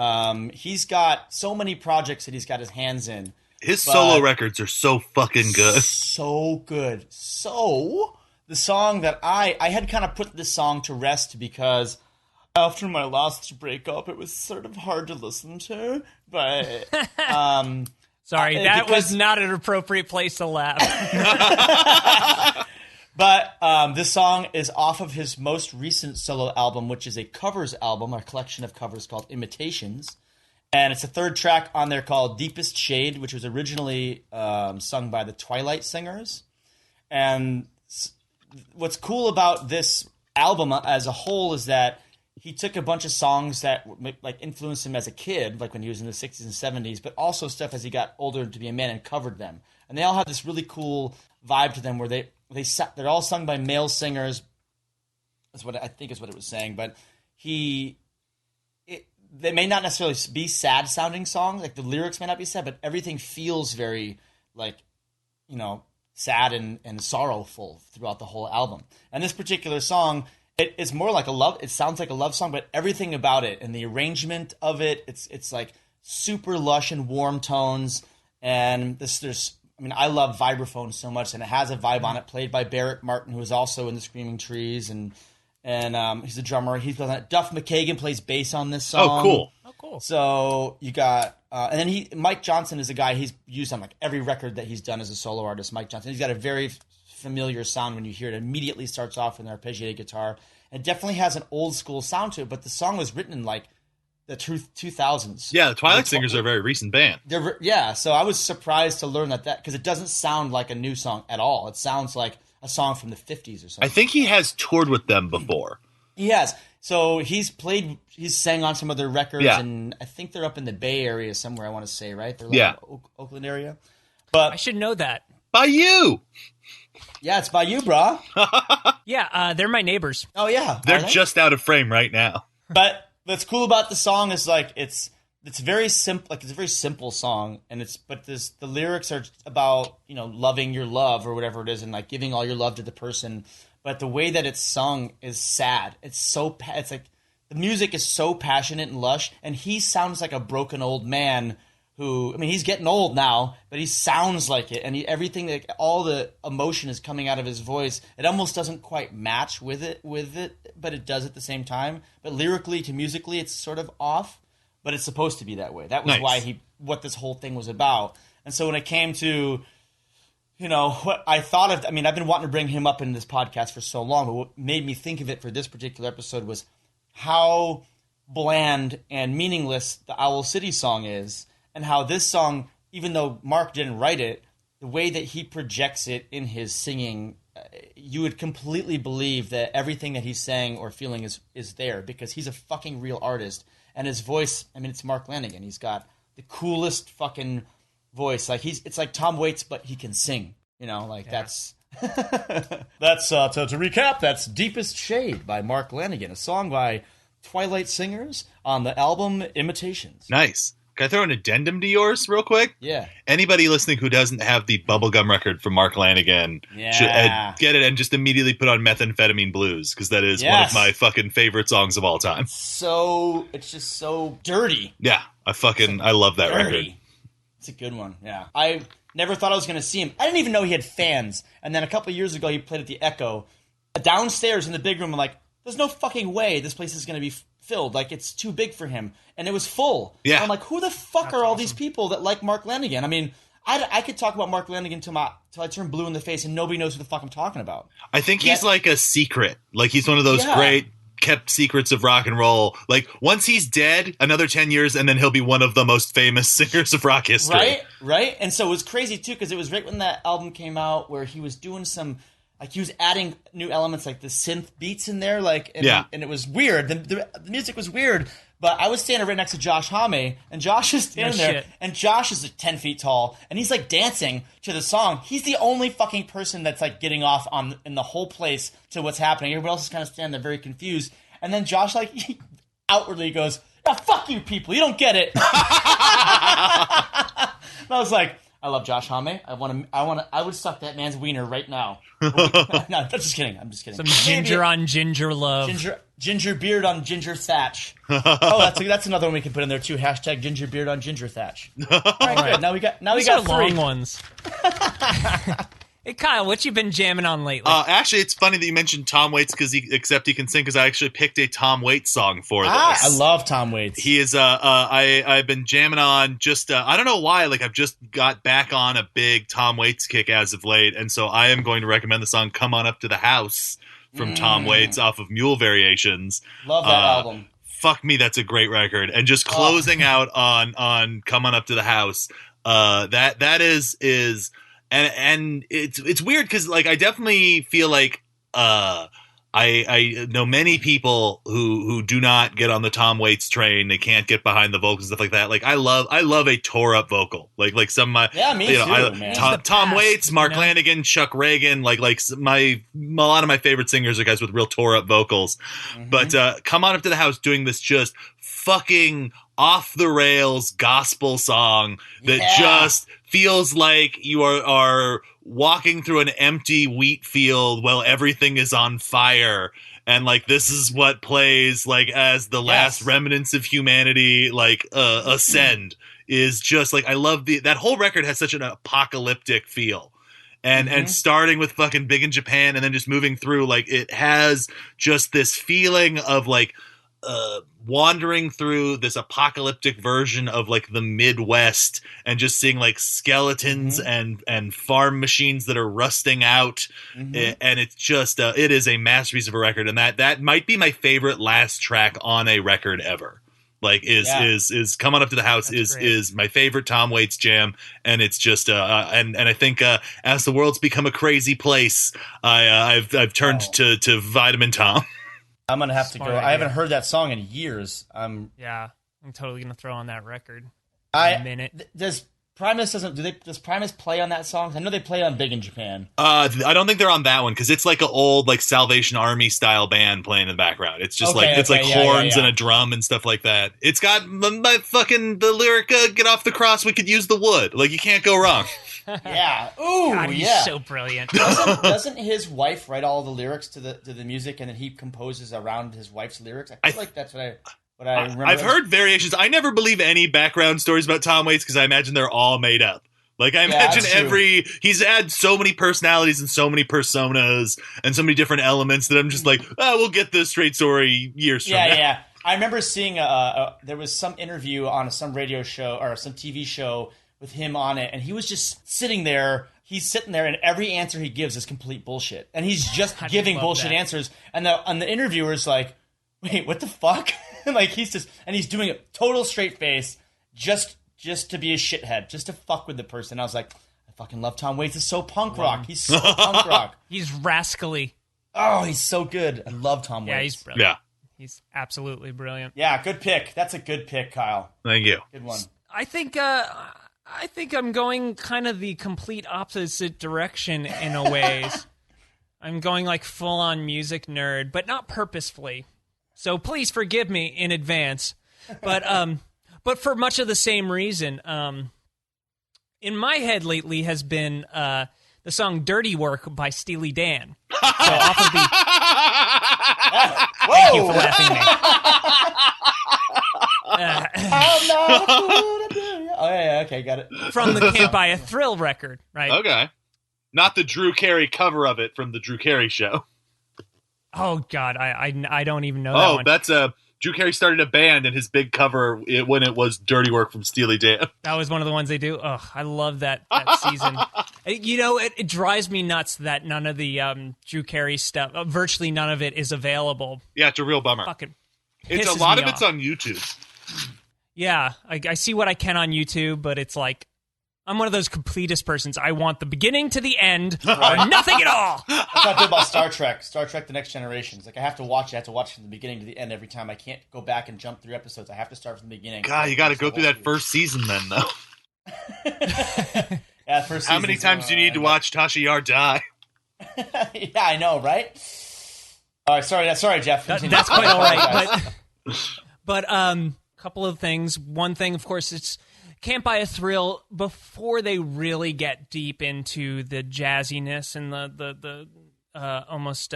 S2: He's got so many projects that he's got his hands in.
S3: His solo records are so fucking good.
S2: So good. So the song that I had kind of put this song to rest because after my last breakup, it was sort of hard to listen to. But
S1: sorry, that was not an appropriate place to laugh.
S2: But this song is off of his most recent solo album, which is a covers album, a collection of covers called Imitations. And it's a third track on there called Deepest Shade, which was originally sung by the Twilight Singers. And what's cool about this album as a whole is that he took a bunch of songs that like influenced him as a kid, like when he was in the 60s and 70s, but also stuff as he got older to be a man and covered them. And they all have this really cool vibe to them where they're all sung by male singers. That's what I think is what it was saying. But they may not necessarily be sad sounding songs. Like the lyrics may not be sad, but everything feels very like, you know, sad and sorrowful throughout the whole album. And this particular song, it's more like it sounds like a love song, but everything about it and the arrangement of it, it's like super lush and warm tones. And I love vibraphone so much, and it has a vibe on it, played by Barrett Martin, who is also in the Screaming Trees, and he's a drummer. Duff McKagan plays bass on this song.
S3: Oh, cool.
S2: So you got, and then Mike Johnson is a guy he's used on like every record that he's done as a solo artist. Mike Johnson, he's got a very familiar sound when you hear it. It immediately starts off with an arpeggiated guitar. It definitely has an old school sound to it, but the song was written in like the 2000s.
S3: Yeah, the Twilight Singers are a very recent band.
S2: So I was surprised to learn that because it doesn't sound like a new song at all. It sounds like a song from the 50s or something.
S3: I think he has toured with them before.
S2: He has. So he's sang on some of their records, and I think they're up in the Bay Area somewhere, I want to say, right? They're like Oakland area. But
S1: I should know that.
S3: By you!
S2: Yeah, it's by you, brah.
S1: Yeah, they're my neighbors.
S2: Oh, yeah.
S3: They're just out of frame right now.
S2: But what's cool about the song is like it's very simple. Like it's a very simple song, and the lyrics are about, you know, loving your love or whatever it is, and like giving all your love to the person. But the way that it's sung is sad. It's like the music is so passionate and lush, and he sounds like a broken old man who, I mean, he's getting old now, but he sounds like it, and everything, like, all the emotion is coming out of his voice. It almost doesn't quite match with it, but it does at the same time. But lyrically to musically, it's sort of off, but it's supposed to be that way. That was why what this whole thing was about. And so when it came to, you know, what I thought of, I mean, I've been wanting to bring him up in this podcast for so long, but what made me think of it for this particular episode was how bland and meaningless the Owl City song is. And how this song, even though Mark didn't write it, the way that he projects it in his singing, you would completely believe that everything that he's saying or feeling is there, because he's a fucking real artist. And his voice, I mean, it's Mark Lanigan. He's got the coolest fucking voice. Like it's like Tom Waits, but he can sing. You know, like that's to recap. That's Deepest Shade by Mark Lanigan, a song by Twilight Singers on the album Imitations.
S3: Nice. Can I throw an addendum to yours real quick?
S2: Yeah.
S3: Anybody listening who doesn't have the Bubblegum record from Mark Lanigan should get it and just immediately put on Methamphetamine Blues, because that is one of my fucking favorite songs of all time.
S2: So, it's just so dirty.
S3: Yeah, I love that record.
S2: It's a good one, yeah. I never thought I was going to see him. I didn't even know he had fans. And then a couple of years ago, he played at the Echo. Downstairs in the big room, I'm like, there's no fucking way this place is going to be filled. Like, it's too big for him. And it was full.
S3: Yeah.
S2: And I'm like, who the fuck are all these people that like Mark Lanigan? I mean, I could talk about Mark Lanigan till I turn blue in the face and nobody knows who the fuck I'm talking about.
S3: I think he's like a secret. Like, he's one of those great kept secrets of rock and roll. Like, once he's dead, another 10 years, and then he'll be one of the most famous singers of rock history.
S2: Right? And so it was crazy, too, because it was right when that album came out where he was doing some... Like, he was adding new elements, like the synth beats in there, and it was weird. The music was weird, but I was standing right next to Josh Homme, and Josh is standing there, and Josh is like 10 feet tall, and he's, like, dancing to the song. He's the only fucking person that's, like, getting off in the whole place to what's happening. Everybody else is kind of standing there very confused. And then Josh, like, he outwardly goes, "Yeah, fuck you people, you don't get it." And I was like... I love Josh Homme. I would suck that man's wiener right now. No, I'm just kidding.
S1: Some ginger on ginger love.
S2: Ginger beard on ginger thatch. Oh, that's another one we can put in there too. Hashtag ginger beard on ginger thatch. All right, good. Now we got
S1: three
S2: long
S1: ones. Hey, Kyle, what you been jamming on lately?
S3: Actually, it's funny that you mentioned Tom Waits except he can sing, because I actually picked a Tom Waits song for this.
S2: I love Tom Waits.
S3: He is, I've been jamming on just, I don't know why, like I've just got back on a big Tom Waits kick as of late, and so I am going to recommend the song Come On Up to the House from Tom Waits off of Mule Variations.
S2: Love that album.
S3: Fuck me, that's a great record. And just closing out on Come On Up to the House, that is and it's weird because like I definitely feel like I know many people who do not get on the Tom Waits train. They can't get behind the vocals and stuff like that. Like I love a tore up vocal. Like some of my
S2: me too, man.
S3: Tom Waits, Mark Lanigan, Chuck Reagan, like a lot of my favorite singers are guys with real tore up vocals. But Come On Up to the House doing this just fucking off the rails gospel song that just feels like you are walking through an empty wheat field while everything is on fire, and like this is what plays like as the last remnants of humanity like ascend. Is just like I love that whole record has such an apocalyptic feel. And starting with fucking Big in Japan and then just moving through, like it has just this feeling of like wandering through this apocalyptic version of like the Midwest and just seeing like skeletons and farm machines that are rusting out. And it's just it is a masterpiece of a record, and that might be my favorite last track on a record ever. Like is Come On Up to the House. That's is my favorite Tom Waits jam, and it's just and I think as the world's become a crazy place, I've turned to Vitamin Tom.
S2: I'm gonna have to go. I haven't heard that song in years.
S1: I'm totally gonna throw on that record. In a minute.
S2: Does Primus play on that song? I know they play on Big in Japan.
S3: I don't think they're on that one because it's like an old like Salvation Army style band playing in the background. It's just horns and a drum and stuff like that. It's got the lyric "Get off the cross, we could use the wood." Like you can't go wrong.
S2: Yeah. Ooh,
S1: God, he's so brilliant.
S2: Doesn't his wife write all the lyrics to the music, and then he composes around his wife's lyrics? I feel like that's what I remember.
S3: I've heard variations. I never believe any background stories about Tom Waits because I imagine they're all made up. Like I imagine he's had so many personalities and so many personas and so many different elements that I'm just like, we'll get this straight story years from now.
S2: Yeah. I remember seeing there was some interview on some radio show or some TV show with him on it, and he was just sitting there. He's sitting there, and every answer he gives is complete bullshit, and he's just giving bullshit answers. And the interviewer's like, "Wait, what the fuck?" Like he's doing a total straight face, just to be a shithead, just to fuck with the person. I was like, I fucking love Tom Waits. He's so punk rock. He's so punk rock.
S1: He's rascally.
S2: Oh, he's so good. I love Tom Waits.
S1: Yeah, he's brilliant.
S3: Yeah,
S1: he's absolutely brilliant.
S2: Yeah, good pick. That's a good pick, Kyle.
S3: Thank you.
S2: Good one.
S1: I think I'm going kind of the complete opposite direction in a ways. I'm going like full-on music nerd, but not purposefully. So please forgive me in advance. But for much of the same reason. In my head lately has been the song "Dirty Work" by Steely Dan. So off of the. Thank you for laughing at me.
S2: Oh, yeah, okay, got it.
S1: From the Can't Buy a Thrill record, right?
S3: Okay. Not the Drew Carey cover of it from the Drew Carey show.
S1: Oh, God, I don't even know that one.
S3: That's Drew Carey started a band, and his big cover when it was Dirty Work from Steely Dan.
S1: That was one of the ones they do. Oh, I love that season. You know, it drives me nuts that none of the Drew Carey stuff, virtually none of it is available.
S3: Yeah, it's a real bummer.
S1: Fucking
S3: it's a lot of it's on YouTube.
S1: Yeah, I see what I can on YouTube, but it's like, I'm one of those completist persons. I want the beginning to the end, or nothing at all.
S2: That's how I feel about Star Trek. Star Trek: The Next Generation. It's like I have to watch it from the beginning to the end every time. I can't go back and jump through episodes. I have to start from the beginning.
S3: God, you got to go through that first season then, though.
S2: Yeah, first.
S3: How many times do you need to watch Tasha Yar die?
S2: Yeah, I know, right? All right, sorry, Jeff.
S1: That's quite all right. But couple of things. One thing, of course, it's Can't Buy a Thrill before they really get deep into the jazziness and the almost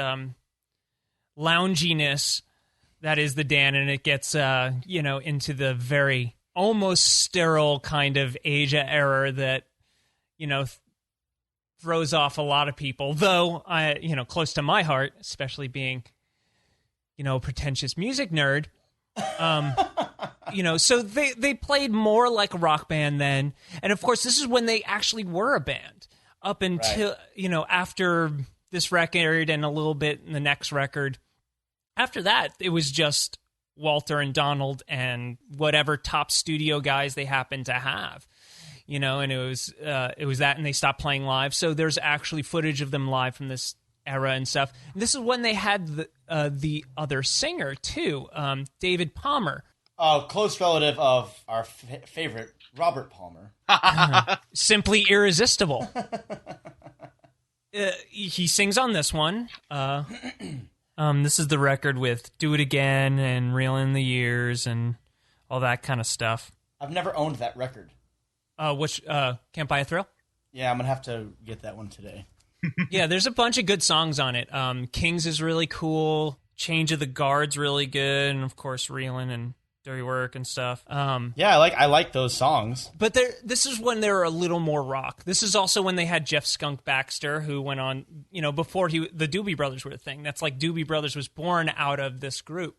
S1: lounginess that is the Dan, and it gets into the very almost sterile kind of Asia era that throws off a lot of people, though close to my heart, especially being, a pretentious music nerd. So they played more like a rock band then. And of course, this is when they actually were a band up until, after this record and a little bit in the next record. After that, it was just Walter and Donald and whatever top studio guys they happened to have, and it was that, and they stopped playing live. So there's actually footage of them live from this era and stuff. And this is when they had the other singer too, David Palmer.
S2: Close relative of our favorite Robert Palmer.
S1: Simply irresistible. He sings on this one. This is the record with Do It Again and Reel in the Years and all that kind of stuff.
S2: I've never owned that record.
S1: Which Can't Buy a Thrill?
S2: Yeah, I'm going to have to get that one today.
S1: Yeah, there's a bunch of good songs on it. Kings is really cool. Change of the Guard's really good. And, of course, Reelin' and Dirty Work and stuff.
S2: Yeah, I like those songs.
S1: But this is when they were a little more rock. This is also when they had Jeff Skunk Baxter, who went on, before the Doobie Brothers were a thing. That's like Doobie Brothers was born out of this group.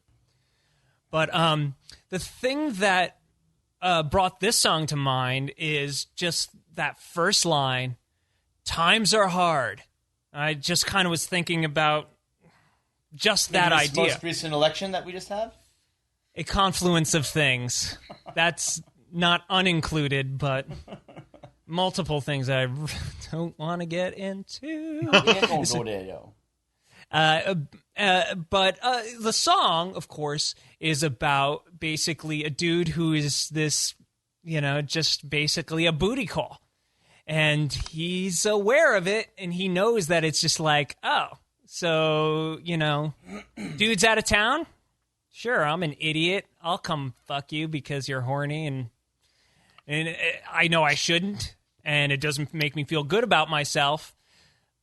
S1: But the thing that brought this song to mind is just that first line, "Times are hard." I just kind of was thinking about just that idea.
S2: Most recent election that we just had?
S1: A confluence of things. That's not unincluded, but multiple things I don't want to get into. But the song, of course, is about basically a dude who is this, just basically a booty call. And he's aware of it, and he knows that it's just like, oh, so, dude's out of town? Sure, I'm an idiot. I'll come fuck you because you're horny, and I know I shouldn't, and it doesn't make me feel good about myself.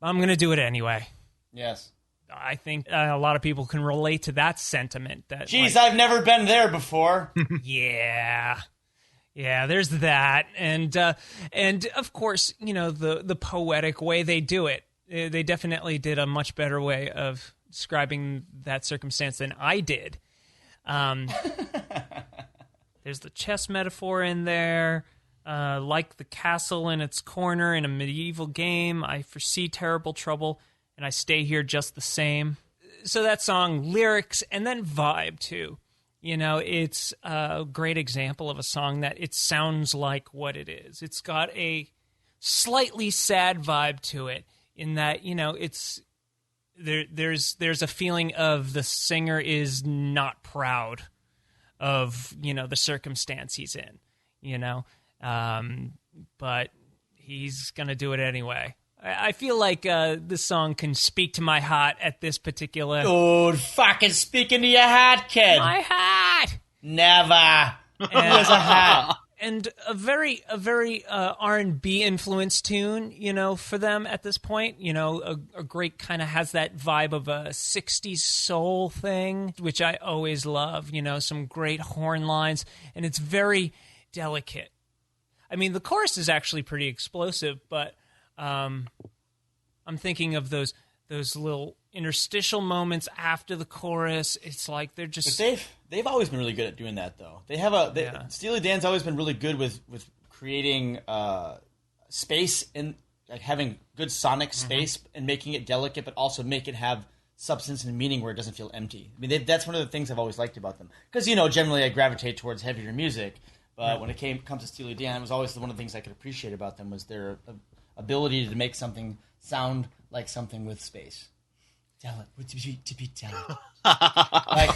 S1: I'm going to do it anyway.
S2: Yes.
S1: I think a lot of people can relate to that sentiment. That,
S2: Jeez, I've never been there before.
S1: Yeah, there's that. And of course, the poetic way they do it. They definitely did a much better way of describing that circumstance than I did. There's the chess metaphor in there. Like the castle in its corner in a medieval game, I foresee terrible trouble, and I stay here just the same. So that song, lyrics, and then vibe, too. It's a great example of a song that it sounds like what it is. It's got a slightly sad vibe to it in that, it's... There's a feeling of the singer is not proud of, the circumstance he's in, but he's going to do it anyway. I feel like this song can speak to my heart at this particular...
S2: Oh, fucking speaking to your hat, kid.
S1: My hat!
S2: Never. Where's a hat?
S1: And a very R&B influenced tune, for them at this point. A great kind of has that vibe of a 60s soul thing, which I always love. Some great horn lines, and it's very delicate. I mean, the chorus is actually pretty explosive, but I'm thinking of those little interstitial moments after the chorus. It's like they're just...
S2: But they've always been really good at doing that, though. Steely Dan's always been really good with creating space and having good sonic space and making it delicate, but also make it have substance and meaning where it doesn't feel empty. I mean, that's one of the things I've always liked about them. Because, generally I gravitate towards heavier music, but when it comes to Steely Dan, it was always one of the things I could appreciate about them was their ability to make something sound like something with space. To be delicate. I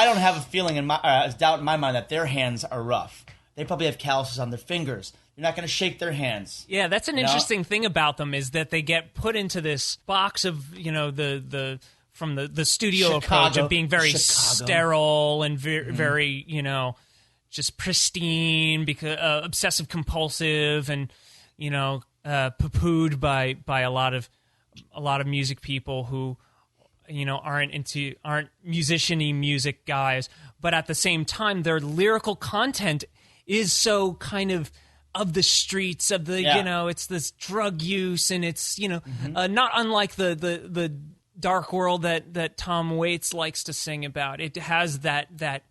S2: don't have a feeling a doubt in my mind that their hands are rough. They probably have calluses on their fingers. You're not going to shake their hands.
S1: Yeah, that's an interesting thing about them is that they get put into this box of from the studio approach of being very sterile and very just pristine, because obsessive compulsive and poo-pooed by a lot of music people who aren't musician-y music guys, but at the same time their lyrical content is so kind of of the streets of the it's this drug use, and it's not unlike the dark world that Tom Waits likes to sing about. It has that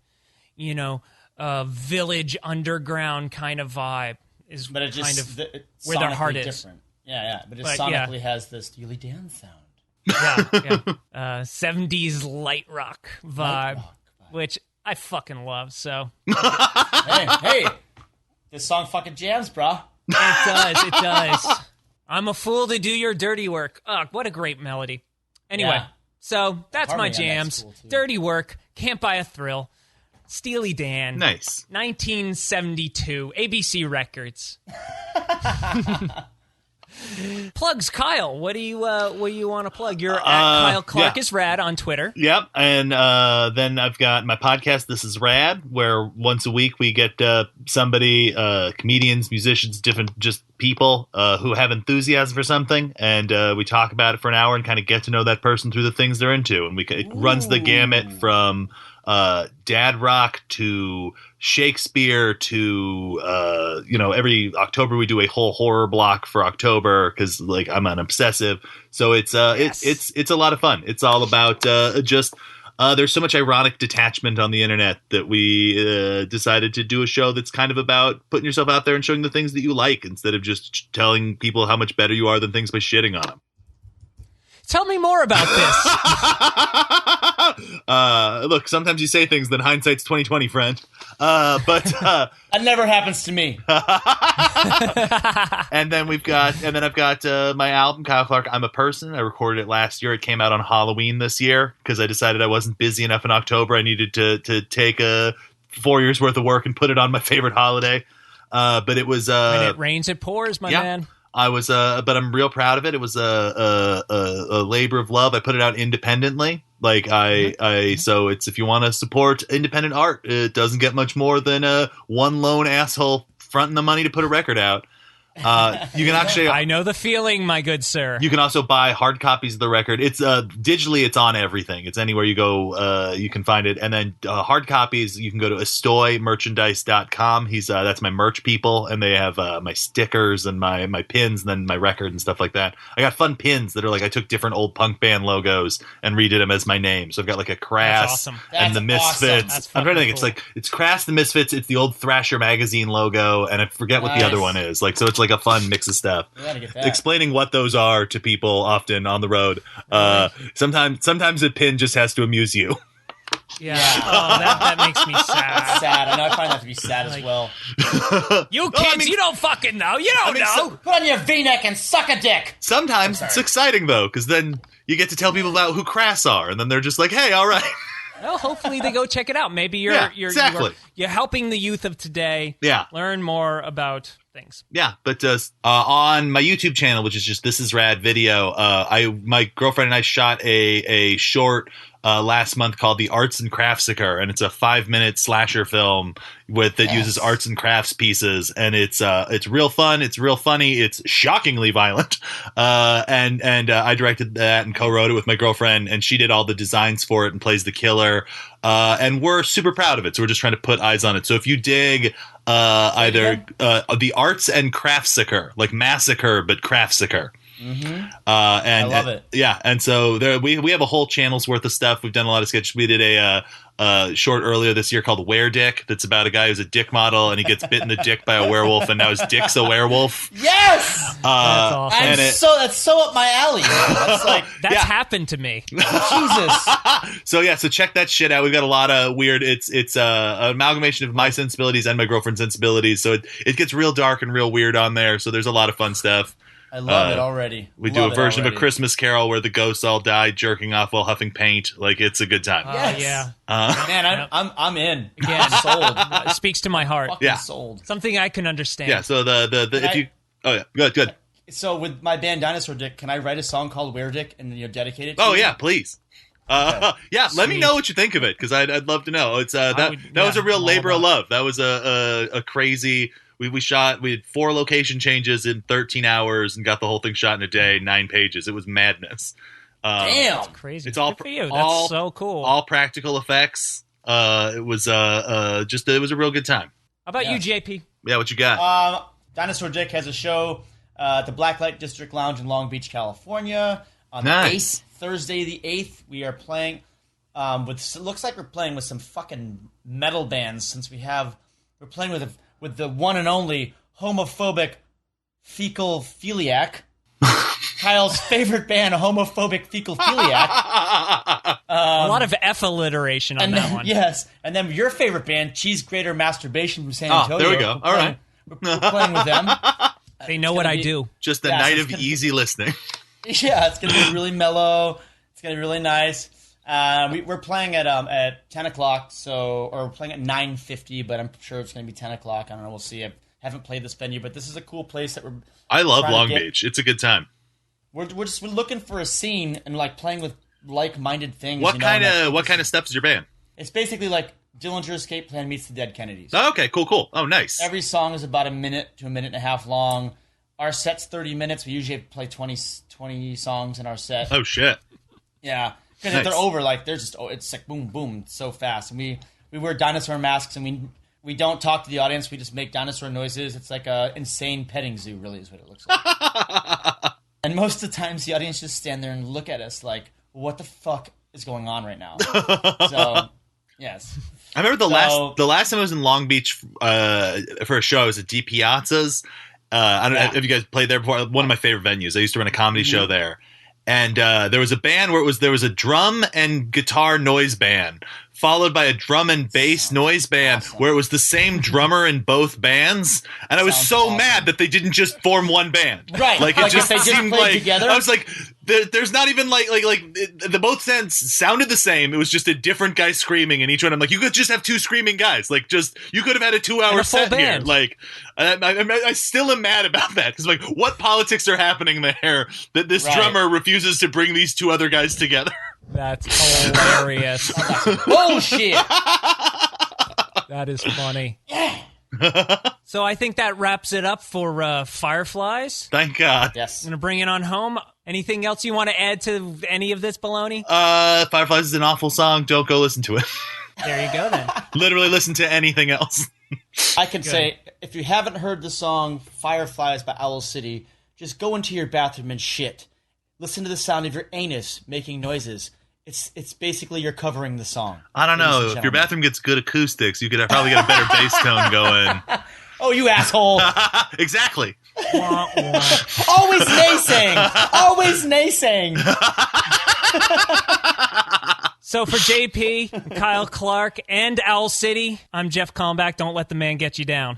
S1: village underground kind of vibe,
S2: but it just
S1: kind of where their heart is.
S2: Different. Yeah, but it sonically has this Steely Dan sound.
S1: Yeah. 70s light rock vibe, which I fucking love. So
S2: hey, this song fucking jams, brah.
S1: It does. I'm a fool to do your dirty work. Oh, what a great melody. Anyway, so that's my jams. Cool dirty work, Can't Buy a Thrill, Steely Dan.
S3: Nice.
S1: 1972, ABC Records. Plugs, Kyle. What do you want to plug? You're at Kyle Clark is Rad on Twitter.
S3: Yep, and then I've got my podcast, This Is Rad, where once a week we get somebody, comedians, musicians, different just people who have enthusiasm for something, and we talk about it for an hour and kind of get to know that person through the things they're into, and it runs the gamut from dad rock to Shakespeare to every October we do a whole horror block for October because I'm an obsessive, so it's a lot of fun. It's all about there's so much ironic detachment on the internet that we decided to do a show that's kind of about putting yourself out there and showing the things that you like instead of just telling people how much better you are than things by shitting on them.
S1: Tell me more about
S3: this. Look, sometimes you say things that hindsight's 20/20, friend. But
S2: that never happens to me.
S3: And then I've got my album, Kyle Clark, I'm a Person. I recorded it last year. It came out on Halloween this year because I decided I wasn't busy enough in October. I needed to take 4 years worth of work and put it on my favorite holiday. But it was
S1: when it rains, it pours, my man.
S3: I was, but I'm real proud of it. It was a labor of love. I put it out independently. So it's, if you want to support independent art, it doesn't get much more than one lone asshole fronting the money to put a record out. You can actually,
S1: I know the feeling, my good sir.
S3: You can also buy hard copies of the record. It's digitally, it's on everything. It's anywhere you go, you can find it. And then hard copies, you can go to estoymerchandise.com. That's my merch people, and they have my stickers and my pins, and then my record and stuff like that. I got fun pins that are I took different old punk band logos and redid them as my name. So I've got a Crass and the Misfits.
S2: Awesome.
S3: I'm trying to think. Cool. It's Crass, the Misfits. It's the old Thrasher magazine logo, and I forget what the other one is. So it's a fun mix of stuff. Explaining what those are to people often on the road. Sometimes a pin just has to amuse you.
S1: Yeah. Oh, that makes me sad.
S2: Sad. I know. I find that to be sad as well.
S1: You kids, you don't fucking know. You don't know.
S2: Put on your V-neck and suck a dick.
S3: Sometimes it's exciting though, because then you get to tell people about who Crass are, and then they're just like, "Hey, all right."
S1: Well, hopefully they go check it out. Maybe you're helping the youth of today.
S3: Yeah.
S1: Learn more about things.
S3: Yeah, but on my YouTube channel, which is just This Is Rad video, my girlfriend and I shot a short last month called The Arts and Craftsicker, and it's a 5-minute slasher film that uses arts and crafts pieces, and it's real fun, it's real funny, it's shockingly violent, and I directed that and co-wrote it with my girlfriend, and she did all the designs for it and plays the killer, and we're super proud of it, so we're just trying to put eyes on it. So if you dig either The Arts and Craftsicker, like massacre but craftsicker.
S2: Mm-hmm. I love it.
S3: Yeah, and so we have a whole channel's worth of stuff. We've done a lot of sketches. We did a short earlier this year called Were Dick. That's about a guy who's a dick model and he gets bitten in the dick by a werewolf, and now his dick's a werewolf.
S2: Yes,
S1: that's awesome.
S2: That's so up my alley. That's
S1: happened to me.
S2: Jesus.
S3: So check that shit out. We've got a lot of weird. It's an amalgamation of my sensibilities and my girlfriend's sensibilities. So it gets real dark and real weird on there. So there's a lot of fun stuff.
S2: I love it already.
S3: We do a version of A Christmas Carol where the ghosts all die jerking off while huffing paint. It's a good time.
S2: Yes.
S1: Yeah.
S2: Man, I'm in.
S1: Again,
S2: sold.
S1: It speaks to my heart.
S2: Fucking sold.
S1: Something I can understand.
S3: Yeah. So good.
S2: So with my band Dinosaur Dick, can I write a song called Were Dick and dedicate it to
S3: you?
S2: yeah,
S3: please. Let me know what you think of it, because I'd love to know. It's that was a real labor of love. That was a crazy. We had 4 location changes in 13 hours and got the whole thing shot in a day, 9 pages. It was madness.
S2: Damn,
S1: that's crazy.
S3: It's all
S1: for you. That's so cool.
S3: All practical effects. It was a real good time.
S1: How about you, JP?
S3: Yeah, what you got?
S2: Dinosaur Dick has a show at the Blacklight District Lounge in Long Beach, California. On the 8th, Thursday the 8th, we are playing looks like we're playing with some fucking metal bands since we're playing with the one and only homophobic fecal philiac. Kyle's favorite band, Homophobic Fecal Philiac.
S1: A lot of F alliteration on that one.
S2: Yes. And then your favorite band, Cheese Grater Masturbation from San Antonio.
S3: There we go. All right.
S2: We're playing with them.
S1: They know what I do.
S3: Just a night of easy listening.
S2: Yeah, it's going to be really mellow. It's going to be really nice. We're playing at 10 o'clock, or we're playing at 9:50, but I'm sure it's going to be 10 o'clock. I don't know. We'll see. I haven't played this venue, but this is a cool place that
S3: I love Long Beach. It's a good time.
S2: We're looking for a scene and like playing with like-minded things.
S3: What kind of stuff is your band?
S2: It's basically like Dillinger Escape Plan meets the Dead Kennedys.
S3: Oh, okay, cool. Oh, nice.
S2: Every song is about a minute to a minute and a half long. Our set's 30 minutes. We usually play 20 songs in our set.
S3: Oh shit.
S2: Yeah, because if they're over, like it's like boom, boom, it's so fast. And we wear dinosaur masks and we don't talk to the audience. We just make dinosaur noises. It's like a insane petting zoo, really, is what it looks like. And most of the times, the audience just stand there and look at us like, what the fuck is going on right now? So, yes.
S3: I remember the last time I was in Long Beach for a show. I was at D Piazza's. I don't know if you guys played there before. One of my favorite venues. I used to run a comedy show there. And there was a band where there was a drum and guitar noise band, followed by a drum and bass noise band, where it was the same drummer in both bands. And I was so mad that they didn't just form one band.
S2: Right.
S3: Like it just
S2: if they
S3: seemed
S2: played
S3: like
S2: together?
S3: I was like, there's not even the both sounds sounded the same. It was just a different guy screaming in each one. I'm like, you could just have two screaming guys. Like, you could have had a 2-hour set here. Like, I still am mad about that because like, what politics are happening there that this drummer refuses to bring these two other guys together?
S1: That's hilarious.
S2: Bullshit.
S1: That is funny. So I think that wraps it up for Fireflies.
S3: Thank God.
S2: Yes.
S1: I'm going to bring it on home. Anything else you want to add to any of this baloney?
S3: Fireflies is an awful song. Don't go listen to it.
S1: There you go, then.
S3: Literally listen to anything else.
S2: I can say, if you haven't heard the song Fireflies by Owl City, just go into your bathroom and shit. Listen to the sound of your anus making noises. It's basically you're covering the song.
S3: I don't know. If your bathroom gets good acoustics, you could probably get a better bass tone going.
S2: Oh, you asshole.
S3: Exactly.
S2: Always naysaying. Always naysaying.
S1: So for JP, Kyle Clark, and Owl City, I'm Jeff Kalmbach. Don't let the man get you down.